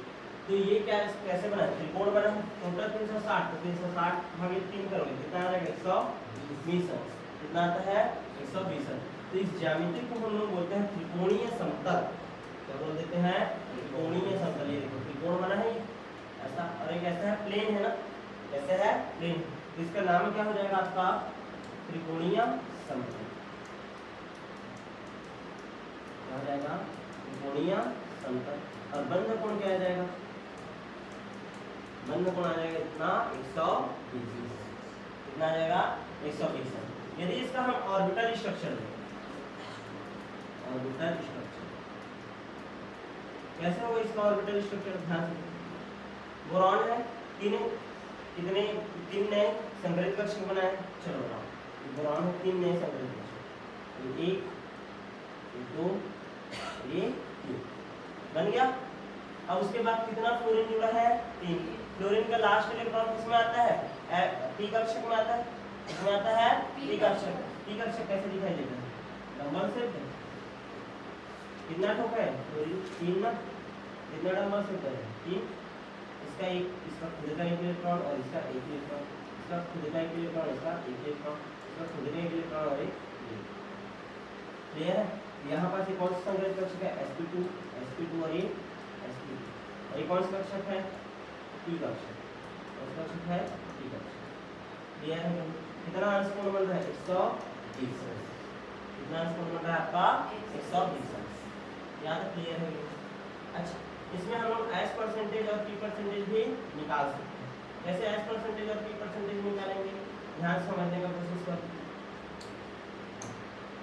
तो ये क्या कैसे बना, त्रिकोण बना, टोटल 360, तो 360 भागे 3 करोगे कितना आ जाएगा 120 अंश, कितना आता है 120 अंश। तो इस ज्यामिति को हम लोग बोलते हैं त्रिकोणीय समतल, क्या बोल देते हैं त्रिकोणीय समतल। ये देखो त्रिकोण बना है ये ऐसा, और एक ऐसा है प्लेन है ना, कैसे है प्लेन, तो इसका नाम क्या हो जाएगा आपका त्रिकोणीय समतल, क्या हो जाएगा त्रिकोणीय समतल। और बंध कोण क्या आ जाएगा, बंध कोण आ जाएगा इतना 120, कितना आ जाएगा 120। यदि इसका हम ऑर्बिटल स्ट्रक्चर लें, ऑर्बिटल स्ट्रक्चर कैसे होगा इसका ऑर्बिटल स्ट्रक्चर, ध्यान से बोरॉन है, तीन कितने 3 नए संकरित कक्षक बनाए, चलो बताओ बोरॉन है 3 नए संकरित कक्षक, एक 2 ये 3 बन गया। अब उसके बाद कितना फ्लोरीन जुड़ा है 3, फ्लोरीन का लास्ट इलेक्ट्रॉन किसमें आता है पी कक्षक में आता है, किसमें आता है पी कक्षक। पी कक्षक कैसे दिखाई देता है, डबल सेट है, कितना ठोका है फ्लोरीन 3 ना, कितना डबल सेट है 3, इसका एक, इसका खुद का एक इलेक्ट्रॉन और इसका एक इलेक्ट्रॉन, इसका खुद का एक इलेक्ट्रॉन, इसका एक इलेक्ट्रॉन, इसका खुद का एक इलेक्ट्रॉन और एक, क्लियर है। यहाँ पास एक कौन सा संकरित कक्षक है sp2 और ये sp2, और ये कौन सा कक्षक है p कक्षक, कौन सा कक्षक है p कक्षक, क्लियर है। कितना अंश कोण बन रहा है 120, कितना अंश कोण बन रहा है आपका 120, यहाँ तक क्लियर है। अच्छा इसमें हम लोग s परसेंटेज और p परसेंटेज भी निकाल सकते हैं, कैसे s परसेंटेज और p परसेंटेज निकालेंगे, ध्यान से समझने का कोशिश करो।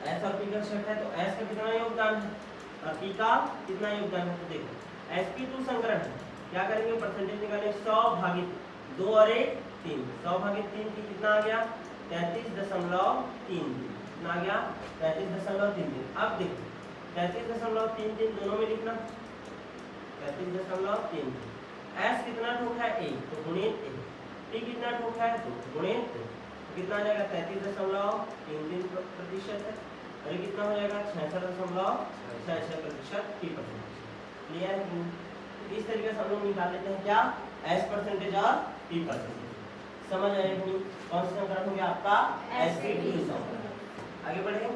S और P कक्षक है तो S का कितना योगदान है और P का कितना योगदान है, तो देखो sp2 संकरण है, क्या करेंगे परसेंटेज निकालेंगे 100 भागित 2 और 1 3, 100 भागित 3 की कितना आ गया 33.33, कितना आ गया 33.33। अब देखो 33.33 दोनों में लिखना, 33.33, S कितना ठोक है 1 तो गुणित 1, P कितना ठोक है 2 गुणित 2, कितना आ जाएगा 33.33% है, और ये कितना हो जाएगा 66.66% p परसेंटेज, क्लियर है। तो इस तरीके से हम लोग निकाल लेते हैं क्या s परसेंटेज और p परसेंटेज, समझ आएगा कि कौन सा संकरण हो गया आपका sp2 संकरण। आगे बढ़े,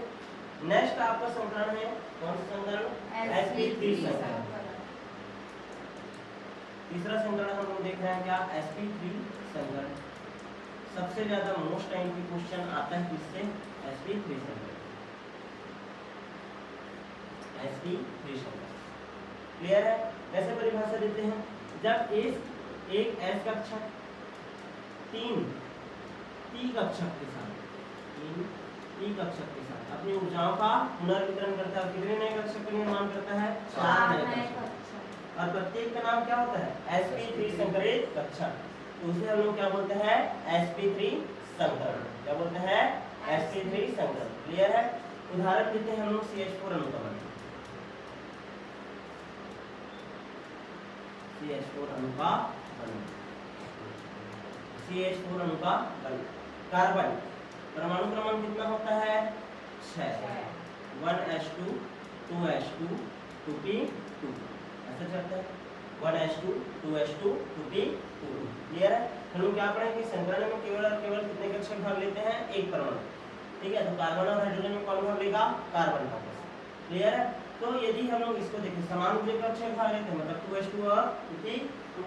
नेक्स्ट आपका संकरण है कौन सा संकरण sp3 संकरण। तीसरा संकरण हम लोग देख रहे हैं क्या sp3 संकरण, सबसे ज्यादा मोस्ट टाइम की क्वेश्चन आता है किससे sp3 संकरण, sp3 संकरण, क्लियर है। कैसे परिभाषा देते हैं, जब एक s कक्षक 3 p कक्षक के साथ, 3 p कक्षक के साथ अपनी ऊर्जाओं का पुनर्वितरण करता है, कितने नए कक्षक का निर्माण करता है 4 नए कक्षक, और प्रत्येक का नाम क्या होता है sp3 संकरित कक्षक, तो उसे हम लोग क्या बोलते हैं sp3 संकरण, क्या बोलते हैं sp3 संकरण, क्लियर है। उदाहरण देते हैं हम लोग CH4 अणु का बना, CH4 अणु का बना, CH4 अणु का बना, कार्बन परमाणु क्रमांक कितना होता है 6, 1s2 2s2 2p2, ऐसा चलता है 1s2 2s2 2p2, क्लियर है। हम लोग क्या पढ़े कि संकरण में केवल और केवल कितने कक्षक भाग लेते हैं एक परमाणु, ठीक है, तो कार्बन और हाइड्रोजन में कौन भाग लेगा कार्बन का, क्लियर है। तो यदि हम लोग इसको देखें समान ऊर्जा कक्षक भाग लेते हैं, मतलब 2s2 और 2p2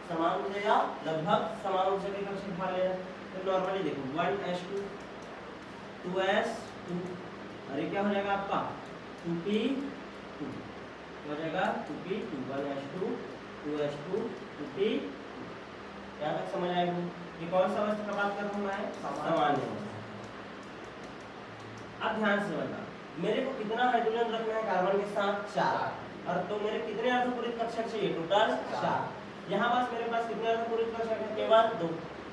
समान ऊर्जा या लगभग समान ऊर्जा के कक्षक भाग ले रहे हैं, तो नॉर्मली देखो 1s2 2s2, अरे क्या हो जाएगा आपका 2p2, हो जाएगा 2p2, 1s2 2s2 2p, यहाँ तक समझ आएगा। ये कौन सा अवस्था का बात कर रहा हूँ मैं, सामान्य अवस्था। अब ध्यान से समझना, मेरे को कितना हाइड्रोजन रखना है कार्बन के साथ 4, और तो मेरे कितने अर्धपूरित कक्षक चाहिए टोटल 4, यहाँ पास मेरे पास कितने अर्धपूरित कक्षक है केवल 2,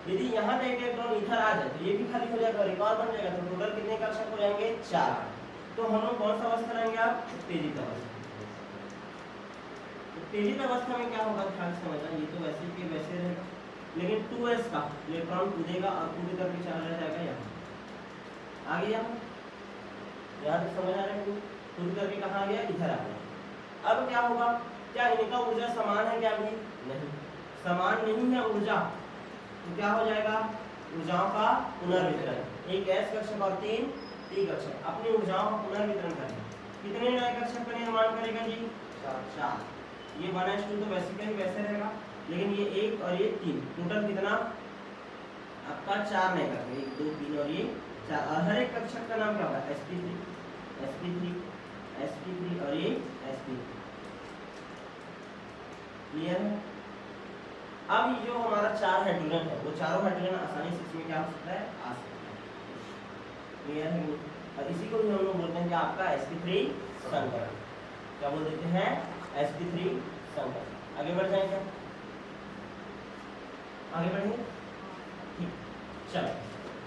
यदि यहाँ का एक इलेक्ट्रॉन इधर आ जाए तो ये भी खाली हो जाएगा और एक और बन जाएगा, तो टोटल कितने कक्षक हो जाएंगे 4। तो हम लोग कौन सा अवस्था रहेंगे आप उत्तेजित अवस्था, उत्तेजित अवस्था में क्या होगा ध्यान से समझना, ये तो वैसे के वैसे रहेगा, लेकिन 2s का इलेक्ट्रॉन कूदेगा और कूद करके चला जाएगा यहाँ आगे, यहाँ तक समझ आ रहा है। कूद करके कहाँ गया, इधर आ गया। अब क्या होगा, क्या इनका ऊर्जा समान है क्या भी, नहीं समान नहीं है ऊर्जा, तो क्या हो जाएगा, ऊर्जाओं का पुनर्वितरण। एक एस कक्षक और 3 टी कक्षक अपनी ऊर्जाओं का पुनर्वितरण करेंगे। कितने नए कक्षक का निर्माण करेगा जी, 4। ये 1:2 तो वैसे का ही वैसे रहेगा, लेकिन ये 1 और ये 3 टोटल कितना आपका 4 नए कक्षक, 1 2 3 और ये 4, और हर एक कक्षक का नाम क्या होगा, sp3 sp3 sp3 और ये sp3। क्लियर है। अब ये जो हमारा 4 हाइड्रोजन है वो चारों हाइड्रोजन आसानी से इसमें क्या हो सकता है, आ सकता है। क्लियर है। और इसी को भी हम लोग बोलते हैं कि आपका sp3 संकरण, क्या बोल देते हैं, sp3 संकरण। आगे बढ़ जाएंगे, आगे बढ़ेंगे, ठीक। चलो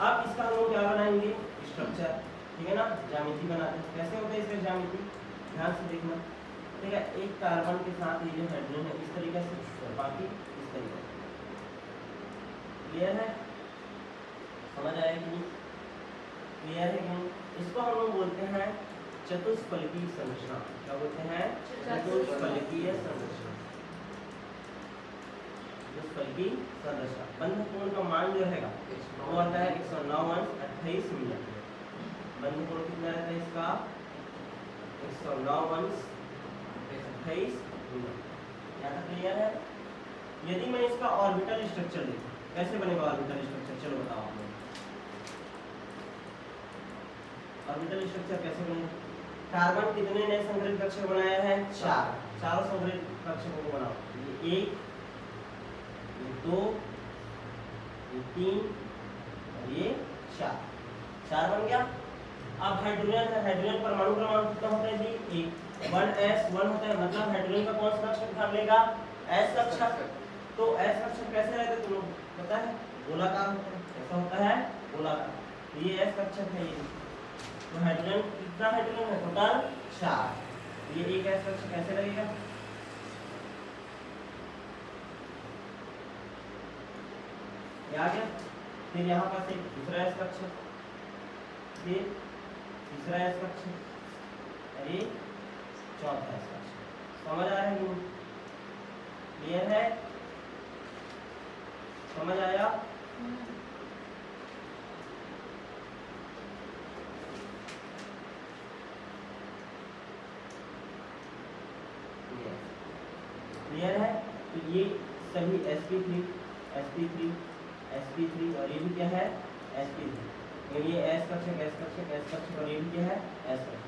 अब इसका हम लोग क्या बनाएंगे, स्ट्रक्चर, ठीक है ना, ज्यामिति बनाते हैं। कैसे होता है इसका ज्यामिति, ध्यान से देखना, ठीक है। एक कार्बन के साथ ये जो हाइड्रोजन है इस तरीके से, और बाकी इस तरीके से। क्लियर है, समझ आया कि नहीं, क्लियर है कि नहीं। इसको हम लोग बोलते हैं चतुष्फलकीय संरचना। क्या बोलते हैं, चतुष्फलकीय संरचना। चतुष्फलकीय संरचना। बंध कोण का मान जो रहेगा वो आता है 109 मिनट। बंध कोण कितना रहता है इसका, 109 मिनट। यहाँ तक क्लियर है। यदि मैं इसका ऑर्बिटल स्ट्रक्चर देखूं, कैसे बनेगा ऑर्बिटल स्ट्रक्चर, चलो बताओ आप लोग। ऑर्बिटल स्ट्रक्चर कैसे बनेगा, कार्बन कितने नए संग्रहित कक्षक बनाया है, 4, चारों संग्रहित कक्षकों को बनाओ। ये 1 ये 2 ये 3 और ये 4 बन गया। अब हाइड्रोजन है, हाइड्रोजन परमाणु क्रमांक कितना होता है जी, 1 1s1 होता है, मतलब हाइड्रोजन का कौन सा कक्षक भाग लेगा, s कक्षक। तो s कक्षक कैसे रहते हैं, तुम लोग पता है, गोलाकार होता है। कैसा होता है, गोलाकार। ये s कक्षक है ये। तो हाइड्रोजन कितना हाइड्रोजन है, टोटल 4। ये एक s कक्षक कैसे लगेगा, आ गया। फिर यहाँ पास एक दूसरा s कक्षक, ये तीसरा s कक्षक और ये चौथा s कक्षक। समझ आ रहा है कि क्लियर है, समझ आया। क्लियर है। तो ये सभी sp3 sp3 sp3 और ये भी क्या है, sp3। तो ये s कक्षक और ये भी क्या है, s कक्षक।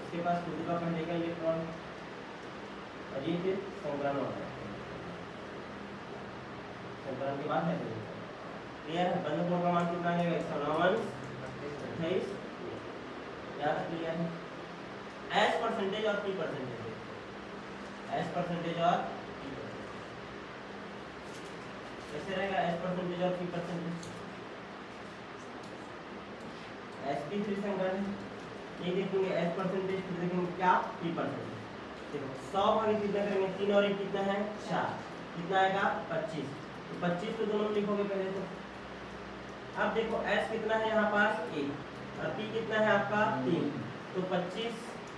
इसके पास खुद का पहले का इलेक्ट्रॉन और ये फिर संकरण होता है, संकरण के बाद है। क्लियर है। बंध कोण का मान कितना आएगा, 109 28। याद क्लियर है। s परसेंटेज और p परसेंटेज, s परसेंटेज और p परसेंटेज कैसे रहेगा, s परसेंटेज और p परसेंटेज। sp3 संकरण ये देखेंगे s परसेंटेज, फिर देखेंगे क्या, p परसेंटेज। देखो 100 भागे कितना करेंगे, 3 और 1 कितना है, 4, कितना आएगा 25। तो 25 तो दोनों लिखोगे पहले तो। अब देखो s कितना है यहाँ पास 1 और p कितना है आपका 3, तो 25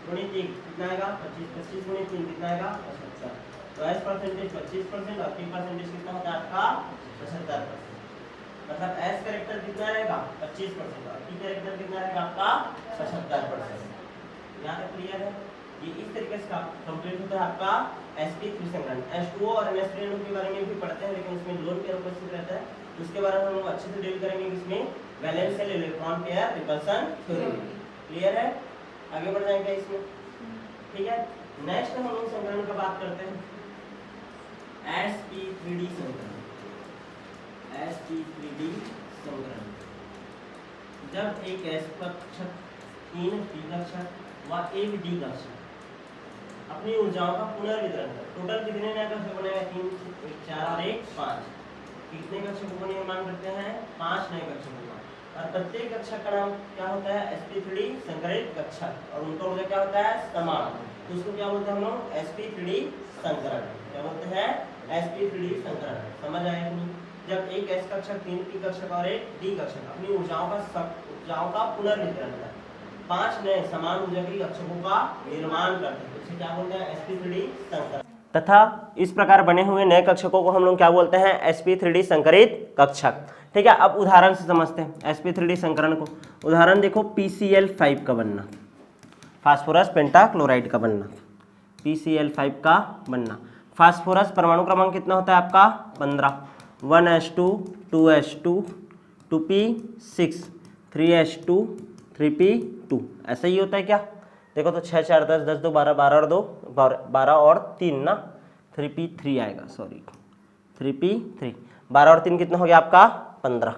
गुणित 1 कितना आएगा 25, 25 गुणित 3 कितना आएगा 75। तो s परसेंटेज 25% और p परसेंटेज कितना होता है आपका 75%। मतलब s कैरेक्टर कितना रहेगा 25% और p कैरेक्टर कितना रहेगा आपका 75%। यहाँ तक क्लियर है। ये इस तरीके से कंप्लीट होता है आपका sp3 संकरण। H2O और NH3 अणु के बारे में भी पढ़ते हैं, लेकिन उसमें लोन पेयर उपस्थित रहता है, उसके बारे में हम लोग अच्छे से डील करेंगे। इसमें valence electron pair repulsion theory. Clear है, आगे बढ़ जाएंगे इसमें, ठीक है। नेक्स्ट हम लोग संकरण का बात करते हैं, sp3d संकरण। sp3d संकरण जब एक s कक्षक 3 p कक्षक व एक d कक्षक अपनी ऊर्जाओं का पुनर्वितरण कर, टोटल कितने नए कक्षक बनेगा, 3 1 4 और 1 5। कितने कक्षकों का निर्माण करते हैं, 5 नए कक्षकों का। और प्रत्येक कक्षक का नाम क्या होता है, sp3d संकरित कक्षक, और उनका ऊर्जा क्या होता है, समान। तो उसको क्या बोलते हैं हम लोग, sp3d संकरण। क्या बोलते हैं, sp3d संकरण। समझ आया कि नहीं। जब एक s कक्षक 3 p कक्षक और एक d कक्षक अपनी ऊर्जाओं का पुनर्वितरण करता है, 5 नए समान ऊर्जा के कक्षकों का निर्माण करते हैं, इसे क्या बोलते हैं, sp3d संकरण। तथा इस प्रकार बने हुए नए कक्षकों को हम लोग क्या बोलते हैं, sp3d संकरित कक्षक। ठीक है, अब उदाहरण से समझते हैं sp3d संकरण को। उदाहरण देखो, PCl5 का बनना, फास्फोरस पेंटाक्लोराइड का बनना, PCl5 का बनना। फास्फोरस परमाणु क्रमांक कितना होता है आपका, 15, 1s2 2s2 2p6 3s2 3p2, ऐसा ही होता है क्या। देखो तो 6 4 10 10 2 12 12 और 2 12 और 3 ना, 3p3 आएगा, सॉरी 3p3, 12 और 3 कितना हो गया आपका 15।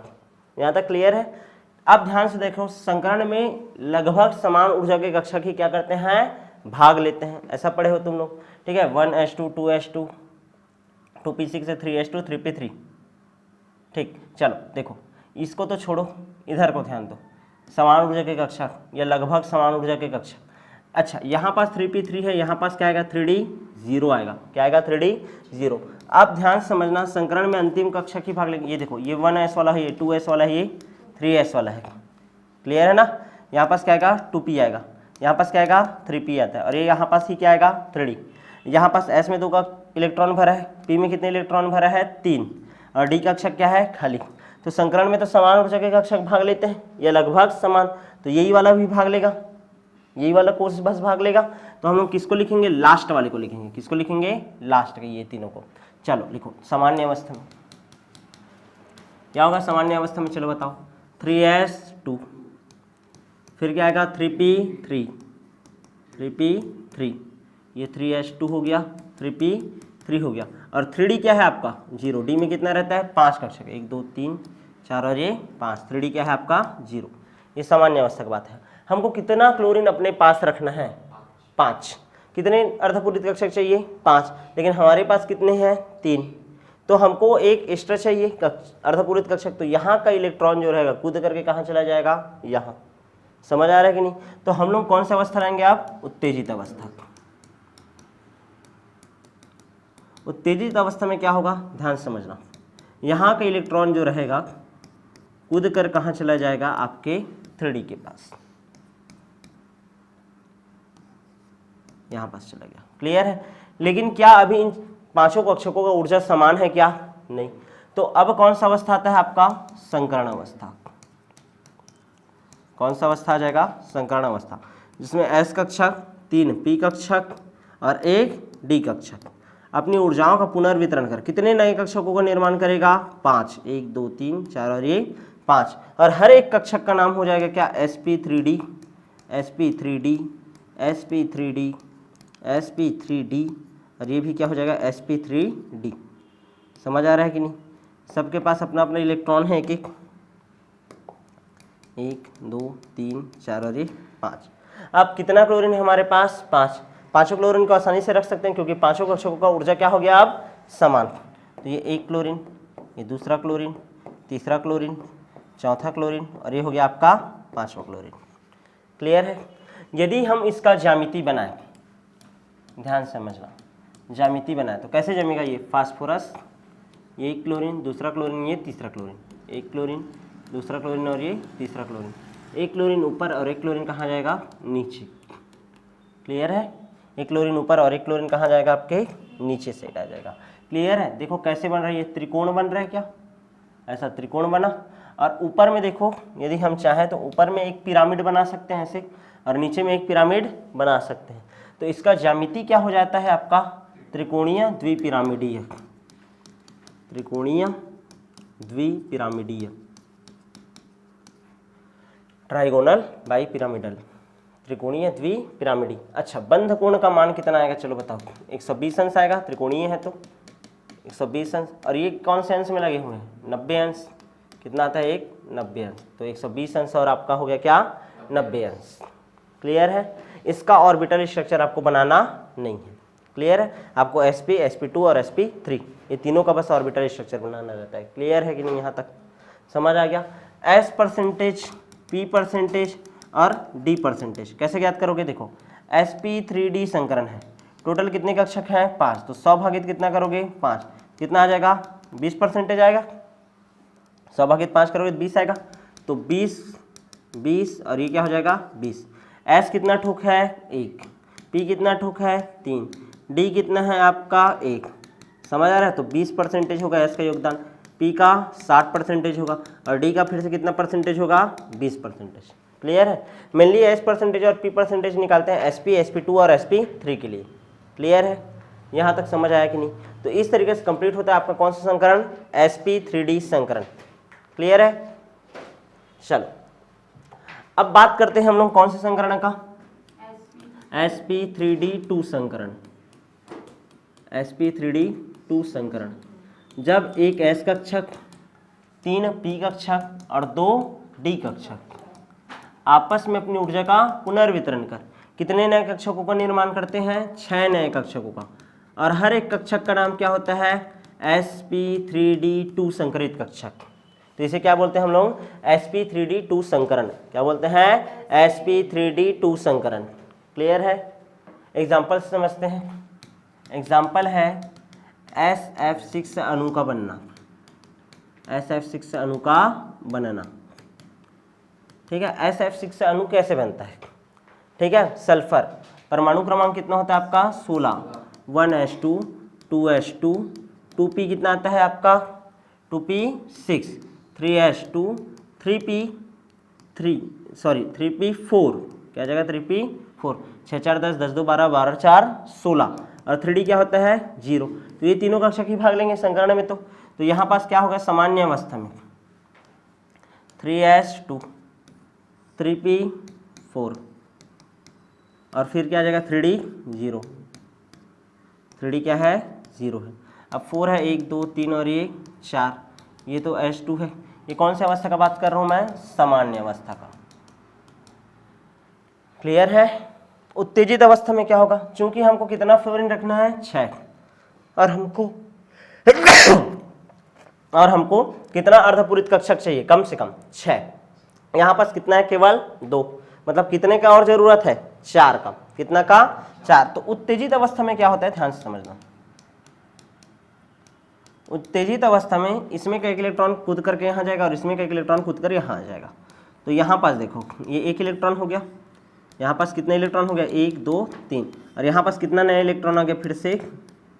यहाँ तक क्लियर है। अब ध्यान से देखो, संकरण में लगभग समान ऊर्जा के कक्षक ही क्या करते हैं, भाग लेते हैं, ऐसा पढ़े हो तुम लोग। ठीक है, 1s2 2s2 2p6 से 3s2 3p3। ठीक, चलो देखो इसको तो छोड़ो, इधर को ध्यान दो, समान ऊर्जा के कक्षक या लगभग समान ऊर्जा के कक्षक। अच्छा, यहाँ पास 3p3 है, यहाँ पास क्या आएगा 3d 0 आएगा, क्या आएगा 3d 0। अब ध्यान समझना, संकरण में अंतिम कक्षक ही भाग लेंगे। ये देखो, ये 1s वाला है, ये 2s वाला है, ये 3s वाला है, क्लियर है ना। यहाँ पास क्या आएगा 2p आएगा, यहाँ पास क्या आएगा 3p आता है, और ये यहाँ पास ही क्या आएगा 3d। यहाँ पास s में 2 का इलेक्ट्रॉन भरा है, p में कितने इलेक्ट्रॉन भरा है 3, और d कक्षक क्या है खाली। तो संकरण में तो समान ऊर्जा के कक्षक भाग लेते हैं, ये लगभग समान, तो यही वाला भी भाग लेगा, यही वाला कोर्स बस भाग लेगा। तो हम लोग किसको लिखेंगे, लास्ट वाले को लिखेंगे, किसको लिखेंगे, लास्ट के, ये तीनों को। चलो लिखो, सामान्य अवस्था में क्या होगा, सामान्य अवस्था में चलो बताओ, 3s2, फिर क्या आएगा 3p3, 3p3, ये 3s2 हो गया, 3p3 हो गया, और 3d क्या है आपका 0, d में कितना रहता है 5 कक्षक, 1 2 3 4 और ये 5, 3d क्या है आपका 0। ये सामान्य अवस्था की बात है। हमको कितना क्लोरीन अपने पास रखना है, 5। कितने अर्धपूरित कक्षक चाहिए 5, लेकिन हमारे पास कितने हैं 3, तो हमको एक एक्स्ट्रा चाहिए अर्धपूरित कक्षक। तो यहाँ का इलेक्ट्रॉन जो रहेगा कूद करके कहाँ चला जाएगा, यहाँ। समझ आ रहा है कि नहीं। तो हम लोग कौन सा अवस्था लाएंगे आप, उत्तेजित अवस्था। उत्तेजित अवस्था में क्या होगा, ध्यान समझना, यहाँ का इलेक्ट्रॉन जो रहेगा कूद कर कहाँ चला जाएगा, आपके 3d के पास, यहाँ पास चला गया, क्लियर है। लेकिन क्या अभी इन पांचों कक्षकों का ऊर्जा समान है क्या, नहीं। तो अब कौन सा अवस्था आता है आपका, संकरण अवस्था। कौन सा अवस्था आ जाएगा, संकरण अवस्था, जिसमें s कक्षक, 3 p कक्षक और 1 d कक्षक अपनी ऊर्जाओं का पुनर्वितरण कर कितने नए कक्षकों का निर्माण करेगा, 5, 1 2 3 4 और ये 5, और हर एक कक्षक का नाम हो जाएगा क्या, sp3d sp3d sp3d sp3d, और ये भी क्या हो जाएगा sp3d। समझ आ रहा है कि नहीं। सबके पास अपना अपना इलेक्ट्रॉन है, एक एक, 1 2 3 4 और ये 5। अब कितना क्लोरीन है हमारे पास, 5। पांचों क्लोरीन को आसानी से रख सकते हैं क्योंकि पांचों कक्षकों का ऊर्जा क्या हो गया अब समान। तो ये 1 क्लोरीन, ये दूसरा क्लोरीन, तीसरा क्लोरीन, चौथा क्लोरीन, और ये हो गया आपका 5वां क्लोरीन। क्लियर है। यदि हम इसका ज्यामिति बनाएं, ध्यान समझना, ज्यामिति बनाएं तो कैसे जमेगा, ये फास्फोरस, ये 1 क्लोरीन, दूसरा क्लोरीन, ये तीसरा क्लोरीन, 1 क्लोरीन, दूसरा क्लोरीन और ये तीसरा क्लोरीन, 1 क्लोरीन ऊपर और 1 क्लोरीन कहाँ जाएगा, नीचे। क्लियर है। 1 क्लोरीन ऊपर और 1 क्लोरीन कहाँ जाएगा, आपके नीचे साइड आ जाएगा। क्लियर है। देखो कैसे बन रहा है, ये त्रिकोण बन रहा है क्या, ऐसा त्रिकोण बना, और ऊपर में देखो यदि हम चाहें तो ऊपर में एक पिरामिड बना सकते हैं ऐसे, और नीचे में एक पिरामिड बना सकते हैं। तो इसका ज्यामिति क्या हो जाता है आपका, त्रिकोणीय द्विपिरामिडीय, त्रिकोणीय द्विपिरामिडीय, ट्राइगोनल बाई पिरामिडल, त्रिकोणीय द्विपिरामिडी। अच्छा, बंध कोण का मान कितना आएगा, चलो बताओ। 120 अंश आएगा, त्रिकोणीय है तो 120 अंश, और ये कौन से अंश में लगे हुए हैं, 90 अंश। कितना आता है, एक 90 अंश, तो 120 अंश और आपका हो गया क्या, 90 अंश। क्लियर है। इसका ऑर्बिटल स्ट्रक्चर आपको बनाना नहीं है। क्लियर है। आपको sp, sp2 और sp3 ये तीनों का बस ऑर्बिटल स्ट्रक्चर बनाना रहता है। क्लियर है कि नहीं, यहाँ तक समझ आ गया। s%, p% और d% कैसे ज्ञात करोगे, देखो sp3d संकरण है, टोटल कितने कक्षक हैं 5, तो 100 भागित कितना करोगे 5, कितना आ जाएगा 20% आएगा, 100 भागित 5 करोगे 20 आएगा, तो 20 20 और ये क्या हो जाएगा 20। एस कितना ठोक है 1, पी कितना ठोक है 3, डी कितना है आपका 1। समझ आ रहा है? तो 20% होगा एस का योगदान, पी का 60% होगा और डी का फिर से कितना परसेंटेज होगा 20%। क्लियर है? मेनली एस परसेंटेज और पी परसेंटेज निकालते हैं एसपी, sp2 और sp3 के लिए। क्लियर है? यहाँ तक समझ आया कि नहीं? तो इस तरीके से कंप्लीट होता है आपका कौन सा संकरण, sp3d संकरण। क्लियर है? चलो अब बात करते हैं हम लोग कौन से संकरण का, sp3d2 संकरण। sp3d2 संकरण, जब एक s कक्षक, 3 p कक्षक और 2 d कक्षक आपस में अपनी ऊर्जा का पुनर्वितरण कर कितने नए कक्षकों का निर्माण करते हैं, 6 नए कक्षकों का। और हर एक कक्षक का नाम क्या होता है, sp3d2 संकरित कक्षक। तो इसे क्या बोलते हैं हम लोग, sp3d2 संकरण। क्या बोलते हैं, sp3d2 संकरण। क्लियर है? एग्जाम्पल समझते हैं। एग्जाम्पल है SF6 अणु का बनना, SF6 अणु का बनना। ठीक है, SF6 अणु कैसे बनता है? ठीक है, सल्फर परमाणु क्रमांक कितना होता है आपका 16, 1s2, 2s2, 2p कितना आता है आपका 2p6, 3s2, 3p4, क्या जाएगा 3p4, 6 4 10, 10 2 12, 12 4 16 और 3d क्या होता है 0। तो ये तीनों कक्षक ही भाग लेंगे संकरण में। तो यहाँ पास क्या होगा सामान्य अवस्था में 3s2, 3p4 और फिर क्या आ जाएगा 3d 0, 3d क्या है 0 है। अब 4 है 1 2 3 और ये 4, ये तो s2 है। ये कौन सी अवस्था का बात कर रहा हूँ मैं, सामान्य अवस्था का। क्लियर है? उत्तेजित अवस्था में क्या होगा, चूंकि हमको कितना फ्लोरीन रखना है 6 और हमको कितना अर्धपूरित कक्षक चाहिए, कम से कम 6। यहाँ पास कितना है केवल 2, मतलब कितने का और जरूरत है 4 का। कितना का 4। तो उत्तेजित अवस्था में क्या होता है, ध्यान से समझना। उत्तेजित अवस्था में इसमें का एक इलेक्ट्रॉन कूद करके यहाँ जाएगा और इसमें का एक इलेक्ट्रॉन कूद कर यहाँ आ जाएगा। तो यहाँ पास देखो ये एक इलेक्ट्रॉन हो गया, यहाँ पास कितना इलेक्ट्रॉन हो गया 1 2 3 और यहाँ पास कितना नया इलेक्ट्रॉन आ गया फिर से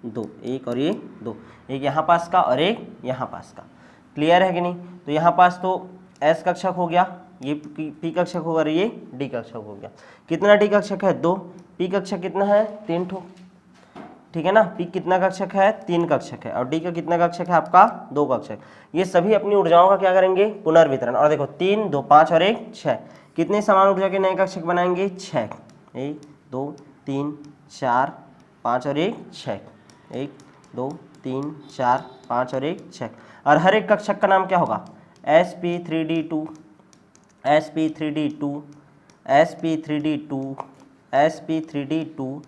2, एक और ये 2, एक यहाँ पास का और एक यहाँ पास का। क्लियर है कि नहीं? तो यहाँ पास तो S कक्षक हो गया, ये P कक्षक होगा और ये D कक्षक हो गया। कितना D कक्षक है 2, P कक्षक कितना है 3 ठो। ठीक है ना, P कितना कक्षक है 3 कक्षक है और D का कितना कक्षक है आपका 2 कक्षक। ये सभी अपनी ऊर्जाओं का क्या करेंगे, पुनर्वितरण। और देखो 3 2 5 और 1 6, कितने समान ऊर्जा के नए कक्षक बनाएंगे 6, 1 2 3 4 5 और 1 6, 1 2 3 4 5 और 1 6। और हर एक कक्षक का नाम क्या होगा, sp3d2, sp3d2, sp3d2, sp3d2,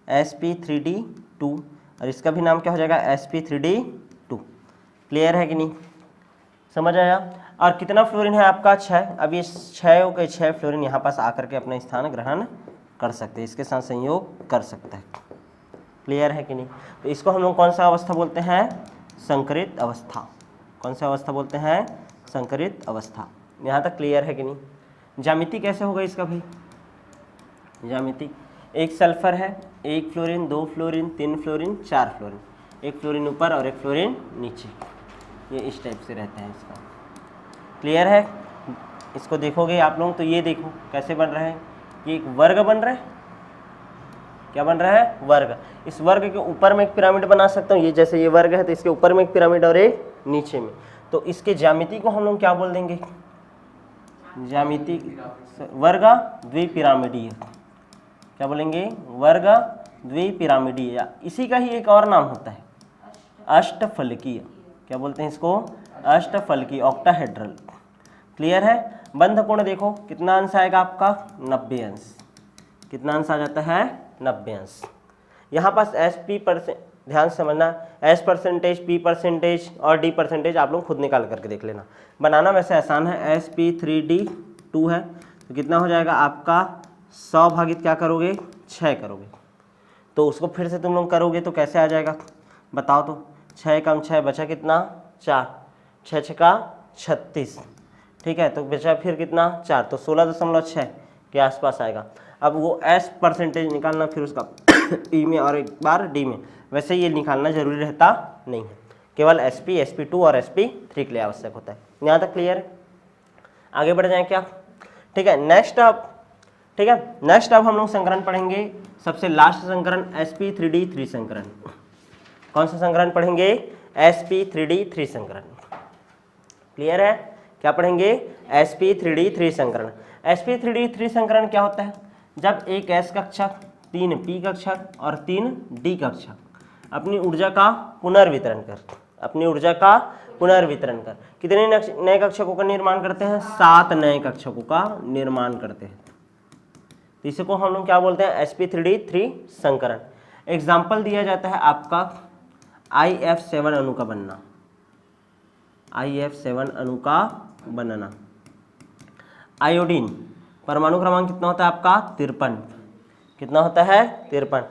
sp3d2 और इसका भी नाम क्या हो जाएगा sp3d2। क्लियर है कि नहीं? समझ आया? और कितना फ्लोरीन है आपका 6। अब ये 6 के 6 फ्लोरीन यहाँ पास आकर के अपना स्थान ग्रहण कर सकते हैं, इसके साथ संयोग कर सकता है। क्लियर है कि नहीं? तो इसको हम लोग कौन सा अवस्था बोलते हैं, संकरित अवस्था। कौन सा अवस्था बोलते हैं, संकरित अवस्था। यहाँ तक क्लियर है कि नहीं? ज्यामिति कैसे होगा इसका भाई, ज्यामिति एक सल्फर है, 1 fluorine 2 fluorine 3 fluorine 4 fluorine, 1 fluorine ऊपर और 1 फ्लोरीन नीचे, ये इस टाइप से रहता है इसका। क्लियर है? इसको देखोगे आप लोग तो ये देखो कैसे बन रहा है, ये एक वर्ग बन रहा है। क्या बन रहा है, वर्ग। इस वर्ग के ऊपर में एक पिरामिड बना सकता हूँ, ये जैसे ये वर्ग है तो इसके ऊपर में एक पिरामिड और एक नीचे में। तो इसके ज्यामिति को हम लोग क्या बोल देंगे, ज्यामिति वर्ग द्विपिरामिडीय। क्या बोलेंगे, वर्ग द्विपिरामिडीय। इसी का ही एक और नाम होता है अष्टफलकीय। क्या बोलते हैं इसको, अष्टफलकीय, ऑक्टाहेड्रल। क्लियर है? बंध कोण देखो कितना अंश आएगा आपका 90 अंश। कितना अंश आ जाता है 90 अंश। यहाँ पास SP%, ध्यान से समझना, S परसेंटेज, P परसेंटेज और D परसेंटेज आप लोग खुद निकाल करके देख लेना। बनाना वैसे आसान है, sp3d2 है तो कितना हो जाएगा आपका 100 भागित क्या करोगे 6 करोगे। तो उसको फिर से तुम लोग करोगे तो कैसे आ जाएगा बताओ तो, 6 कम 6 बचा कितना 4, 6 6 का 36। ठीक है, तो बचा फिर कितना 4, तो 16.6 के आसपास आएगा। अब वो S परसेंटेज निकालना फिर उसका E में और एक बार D में, वैसे ये निकालना जरूरी रहता नहीं है, केवल SP, SP2 और SP3 के लिए आवश्यक होता है। यहाँ तक क्लियर है? आगे बढ़ जाएं क्या? ठीक है, नेक्स्ट अब हम लोग संकरण पढ़ेंगे, सबसे लास्ट संकरण sp3d3 संकरण। कौन सा संकरण पढ़ेंगे? sp3d3 संकरण। क्लियर है? क्या पढ़ेंगे? sp3d3 संकरण। sp3d3 संकरण क्या होता है? जब एक s कक्षक, 3 p कक्षक और 3 d कक्षक अपनी ऊर्जा का पुनर्वितरण कर कितने नए कक्षकों का निर्माण करते हैं? 7 नए कक्षकों का निर्माण करते हैं। तो इसे को हम लोग क्या बोलते हैं? sp3d3 संकरण। एग्जाम्पल दिया जाता है आपका IF7 अणु का बनना, IF7 अणु का बनना। आयोडीन परमाणु क्रमांक कितना होता है आपका? 53। कितना होता है? 53।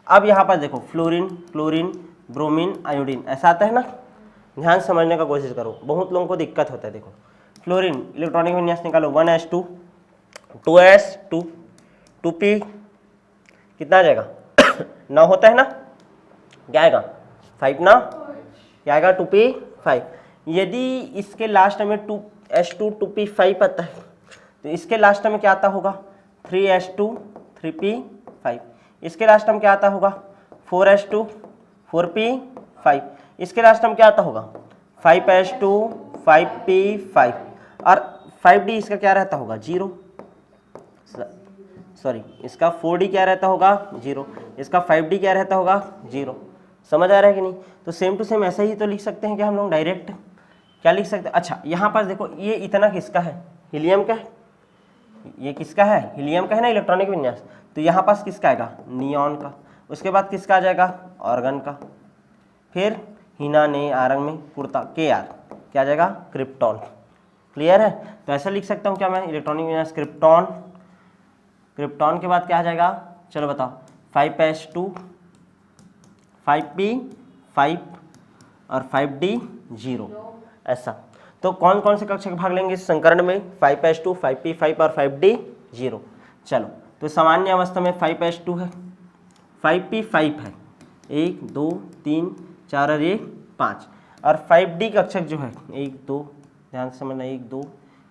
अब यहाँ पर देखो फ्लोरीन, क्लोरीन, ब्रोमीन, आयोडीन, ऐसा आता है ना, ध्यान समझने का कोशिश करो, बहुत लोगों को दिक्कत होता है। देखो फ्लोरीन इलेक्ट्रॉनिक विन्यास निकालो, 1s2, 2s2, 2p, कितना आ जाएगा? 9 होता है ना, क्या आएगा? 5 ना, क्या आएगा? 2p5। यदि इसके लास्ट में 2s2 2p5 आता है तो इसके लास्ट में क्या आता होगा? 3s2 3p5। इसके लास्ट में क्या आता होगा? 4s2 4p5। इसके लास्ट में क्या आता होगा? 5s2 5p5। और 5d इसका क्या रहता होगा? 0। सॉरी, इसका 4d क्या रहता होगा? 0। इसका 5d क्या रहता होगा? 0। समझ आ रहा है कि नहीं? तो सेम टू सेम ऐसा ही तो लिख सकते हैं कि हम लोग डायरेक्ट क्या लिख सकते हैं? अच्छा, यहाँ पास देखो, ये इतना किसका है? हीलियम का है। ये किसका है? हीलियम का है ना, इलेक्ट्रॉनिक विन्यास। तो यहाँ पास किसका आएगा? नियॉन का। उसके बाद किसका आ जाएगा? ऑर्गन का। फिर हीना ने आरंग में कुर्ता Kr क्या आ जाएगा? क्रिप्टॉन। क्लियर है? तो ऐसा लिख सकता हूँ क्या मैं? इलेक्ट्रॉनिक विन्यास क्रिप्टॉन, क्रिप्टॉन के बाद क्या आ जाएगा? चलो बताओ, 5s2 5p5 और 5d 0, ऐसा। तो कौन कौन से कक्षक भाग लेंगे इस संकरण में? 5s2 5p5 और 5d 0। चलो, तो सामान्य अवस्था में 5s2 है, 5p5 है, 1 2 3 4 और 1 5। और 5d कक्षक जो है 1 2, ध्यान से समझना, 1 2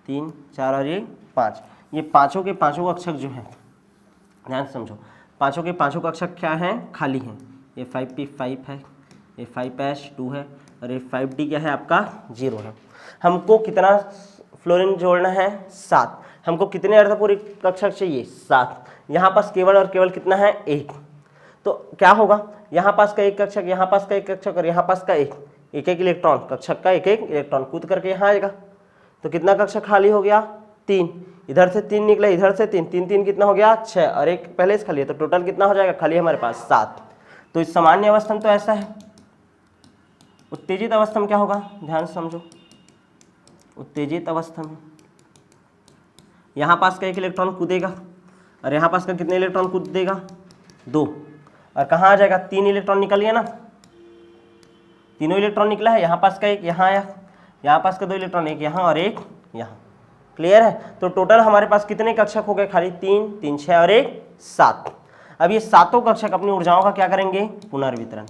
3 4 और 1 5। ये पांचों के पांचों कक्षक जो हैं, ध्यान से समझो, पांचों के पांचों कक्षक क्या हैं? खाली हैं। ये 5p5 है, ये 5s2 है और ये 5d क्या है आपका? 0 है। हमको कितना फ्लोरीन जोड़ना है? 7। हमको कितने अर्धपूरक कक्षक चाहिए? 7। यहाँ पास केवल और केवल कितना है? 1। तो क्या होगा? यहाँ पास का एक कक्षक, यहाँ पास का एक कक्षक और यहाँ पास का एक एक इलेक्ट्रॉन, कक्षक का एक इलेक्ट्रॉन कूद करके यहाँ आएगा। तो कितना कक्षक खाली हो गया? 3। इधर से 3 निकला, इधर से 3, 3 3 कितना हो गया? 6 और एक पहले से खाली है, तो टोटल कितना हो जाएगा खाली हमारे पास? 7। तो इस सामान्य अवस्था में तो ऐसा है। उत्तेजित अवस्था में क्या होगा? ध्यान से समझो, उत्तेजित अवस्था में यहाँ पास का एक इलेक्ट्रॉन कूदेगा और यहाँ पास का कितने इलेक्ट्रॉन कूद देगा? 2। और कहाँ आ जाएगा? 3 इलेक्ट्रॉन निकल गया ना, तीनों इलेक्ट्रॉन निकला है। यहाँ पास का एक यहाँ आया, यहाँ पास का 2 इलेक्ट्रॉन, एक यहाँ और एक यहाँ। क्लियर है? तो टोटल हमारे पास कितने कक्षक हो गए? खाली 3 3 6 और 1 7। अब ये सातों कक्षक अपनी ऊर्जाओं का क्या करेंगे? पुनर्वितरण।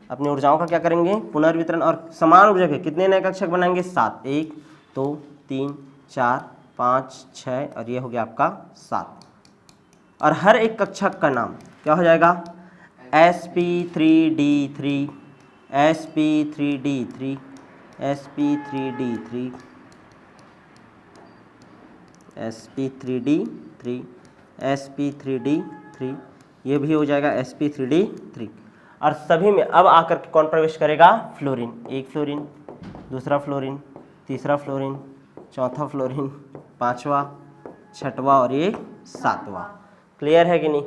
अपनी ऊर्जाओं का क्या करेंगे? पुनर्वितरण। और समान ऊर्जा के कितने नए कक्षक बनाएंगे? 7। 1 2 3 4 5 6 और ये हो गया आपका 7। और हर एक कक्षक का नाम क्या हो जाएगा? sp3d3 sp3d3 sp3d3 sp3d3 sp3d3, ये भी हो जाएगा sp3d3। और सभी में अब आकर के कौन प्रवेश करेगा? फ्लोरीन। एक फ्लोरीन, दूसरा फ्लोरीन, तीसरा फ्लोरीन, चौथा फ्लोरीन, पांचवा, छठवां और ये 7वां। क्लियर है कि नहीं?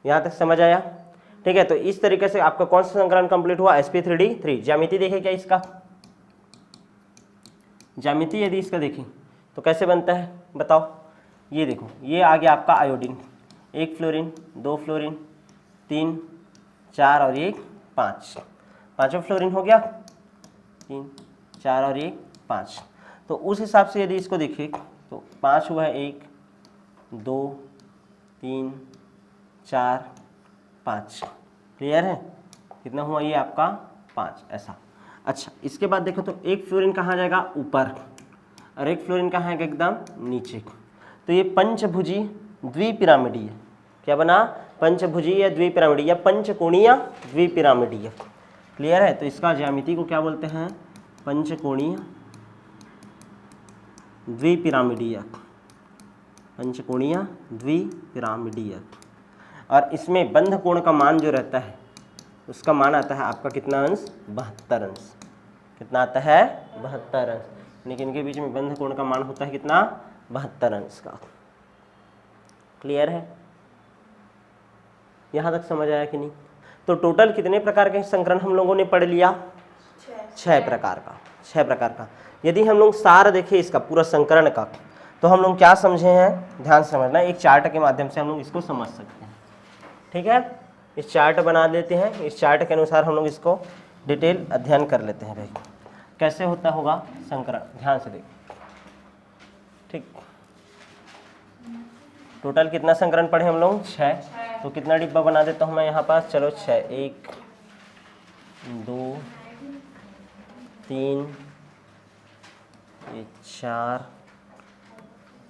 यहाँ तक समझ आया? ठीक है, तो इस तरीके से आपका कौन सा संकलन कंप्लीट हुआ? sp3d3। ज्यामिति देखें क्या इसका? ज्यामिति यदि इसका देखें तो कैसे बनता है बताओ? ये देखो, ये आ गया आपका आयोडीन, 1 फ्लोरीन, 2 फ्लोरीन, 3 4 और 1 5, पांचों फ्लोरीन हो गया, 3 4 और 1 5। तो उस हिसाब से यदि इसको देखिए तो 5 हुआ है, 1 2 3 4 5। क्लियर है? कितना हुआ ये आपका 5 ऐसा। अच्छा, इसके बाद देखो तो एक फ्लोरीन कहाँ जाएगा? ऊपर, और एक फ्लोरीन कहाँ है? एकदम नीचे। तो ये पंचभुजी द्विपिरामिडीय, क्या बना? पंचभुजी या द्विपिरामिडीय या पंचकोणीय द्विपिरामिडीय। क्लियर है? तो इसका ज्यामिति को क्या बोलते हैं? पंचकोणीय द्विपिरामिडीय, पंचकोणीय द्विपिरामिडीय। और इसमें बंध कोण का मान जो रहता है उसका मान आता है आपका कितना अंश? 72 अंश। कितना आता है? 72 अंश। लेकिन इनके बीच में बंध कोण का मान होता है कितना? 72 अंश का। क्लियर है? यहाँ तक समझ आया कि नहीं? तो टोटल कितने प्रकार के संकरण हम लोगों ने पढ़ लिया? 6 प्रकार का। 6 प्रकार का। यदि हम लोग सार देखें इसका पूरा संकरण का, तो हम लोग क्या समझे हैं? ध्यान से समझना, एक चार्ट के माध्यम से हम लोग इसको समझ सकते हैं। ठीक है? इस चार्ट बना लेते हैं, इस चार्ट के अनुसार हम लोग इसको डिटेल अध्ययन कर लेते हैं भाई, कैसे होता होगा संकरण। ध्यान से देख। ठीक, टोटल कितना संकरण पढ़े हम लोग? 6। तो कितना डिब्बा बना देता हूँ मैं यहाँ पास? चलो 6, 1 2 3 ये 4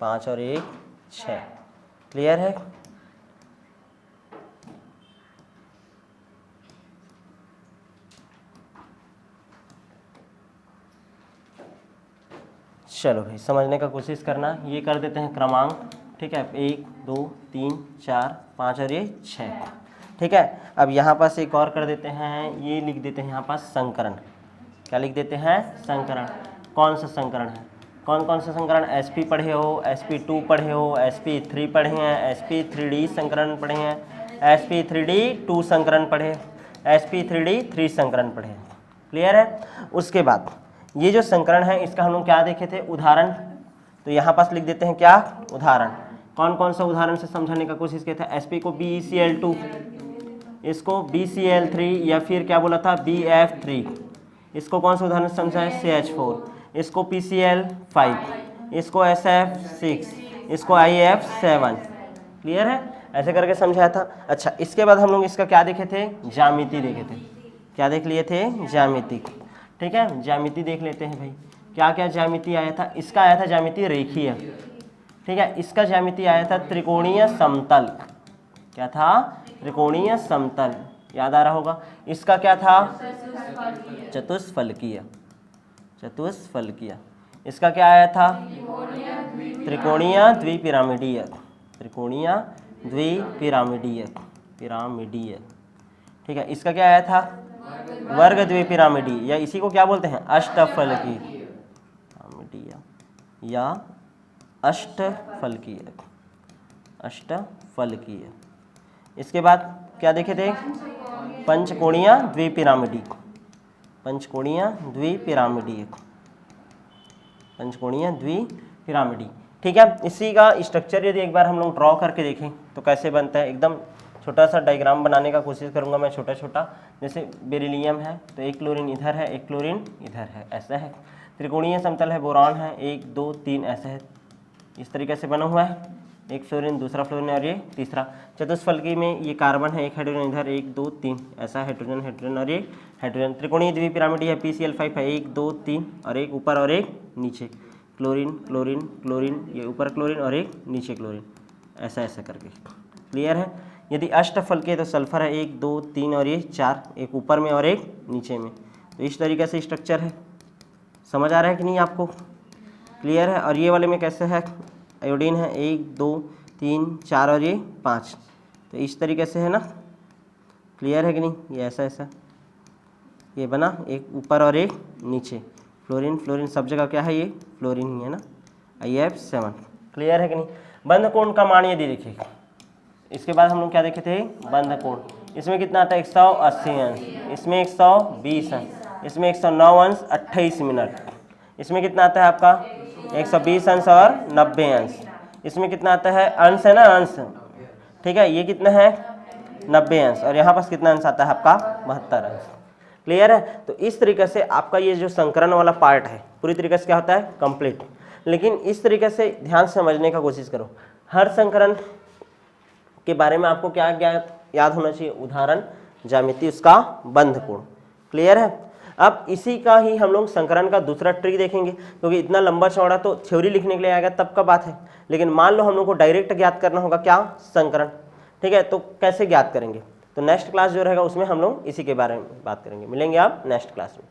5 और 1 6। क्लियर है? चलो भाई, समझने का कोशिश करना। ये कर देते हैं क्रमांक। ठीक है, 1 2 3 4 5 और ये 6। ठीक है, अब यहाँ पास एक और कर देते हैं, ये लिख देते हैं यहाँ पास संकरण। क्या लिख देते हैं? संकरण। कौन सा संकरण है? कौन कौन सा संकरण? sp पढ़े हो, sp2 पढ़े हो, sp3 पढ़े हैं, sp3d संकरण पढ़े हैं, sp3d2 संकरण पढ़े, sp3d3 संकरण पढ़े। क्लियर है? उसके बाद ये जो संकरण है इसका हम लोग क्या देखे थे? उदाहरण। तो यहाँ पास लिख देते हैं क्या? उदाहरण। कौन कौन सा उदाहरण से समझाने का कोशिश किया था? sp को BeCl2, इसको BCl3 या फिर क्या बोला था? BF3। इसको कौन सा उदाहरण से समझा है? CH4। इसको PCl5, इसको SF6, इसको IF7। क्लियर है? ऐसे करके समझाया था। अच्छा, इसके बाद हम लोग इसका क्या देखे थे? ज्यामिति देखे थे। क्या देख लिए थे? ज्यामिति। ठीक है, ज्यामिति देख लेते हैं भाई। क्या क्या ज्यामिति आया था? इसका आया था ज्यामिति रेखीय। ठीक है, इसका ज्यामिति आया था त्रिकोणीय समतल। क्या था? त्रिकोणीय समतल। याद आ रहा होगा। इसका क्या था? चतुष्फलकीय। चतुष्फलकीय। इसका क्या आया था? त्रिकोणीय द्विपिरामिडीय। त्रिकोणीय द्विपिरामिडीय। पिरामिडीय। ठीक है, इसका क्या आया था? वर्ग द्विपिरामिडीय, या इसी को क्या बोलते हैं? अष्टफलकीय या अष्टफलकीय। अष्टफलकीय। इसके बाद क्या देखे थे? पंचकोणीय द्विपिरामिडीय। पंचकोणीय द्विपिरामिडीय। पंचकोणीय द्विपिरामिडीय। ठीक है, इसी का स्ट्रक्चर यदि एक बार हम लोग ड्रॉ करके देखें तो कैसे बनता है, एकदम छोटा सा डायग्राम बनाने का कोशिश करूंगा मैं, छोटा छोटा। जैसे बेरिलियम है तो एक क्लोरीन इधर है, एक क्लोरीन इधर है, ऐसा है। त्रिकोणीय समतल है, बोरान है, 1 2 3 ऐसा है। इस तरीके से बना हुआ है। एक फ्लोरीन, दूसरा फ्लोरीन और ये तीसरा। चतुष्फलकी में ये कार्बन है, एक हाइड्रोजन इधर, 1 2 3 ऐसा हाइड्रोजन हाइड्रोजन और ये हाइड्रोजन। त्रिकोणीय द्विपिरामिडीय है, PCl5 है, 1 2 3 और एक ऊपर और एक नीचे। क्लोरीन क्लोरीन क्लोरीन, ये ऊपर क्लोरीन और एक नीचे क्लोरीन, ऐसा ऐसा करके। क्लियर है? यदि अष्टफलकीय तो सल्फर है, 1 2 3 और ये 4, एक ऊपर में और एक नीचे में। तो इस तरीके से स्ट्रक्चर है। समझ आ रहा है कि नहीं आपको? क्लियर है? और ये वाले में कैसे है? आयोडीन है, 1 2 3 4 और ये 5। तो इस तरीके से है ना। क्लियर है कि नहीं? ये ऐसा ऐसा ये बना, एक ऊपर और एक नीचे। फ्लोरीन फ्लोरीन सब जगह क्या है? ये फ्लोरीन ही है ना, IF7। क्लियर है कि नहीं? बंध कोण का मान यदि देखें, इसके बाद हम लोग क्या देखे थे? बंध कोण। इसमें कितना आता है? 180 अंश, इसमें 120 अंश, इसमें 109 अंश 28 मिनट। इसमें कितना आता है आपका? 120 अंश और 90 अंश। इसमें कितना आता है? अंश है ना, अंश। ठीक है, ये कितना है? 90 अंश। और यहाँ पास कितना अंश आता है आपका? 72 अंश। क्लियर है। तो इस तरीके से आपका ये जो संकरण वाला पार्ट है पूरी तरीके से क्या होता है, कंप्लीट। लेकिन इस तरीके से ध्यान से समझने का कोशिश करो, हर संकरण के बारे में आपको क्या याद होना चाहिए, उदाहरण, ज्यामिति, उसका बंध कोण। क्लियर है। अब इसी का ही हम लोग संकरण का दूसरा ट्रिक देखेंगे, क्योंकि इतना लंबा चौड़ा तो थ्योरी लिखने के लिए आएगा तब का बात है, लेकिन मान लो हम लोग को डायरेक्ट ज्ञात करना होगा क्या, संकरण। ठीक है, तो कैसे ज्ञात करेंगे, तो नेक्स्ट क्लास जो रहेगा उसमें हम लोग इसी के बारे में बात करेंगे। मिलेंगे आप नेक्स्ट क्लास में।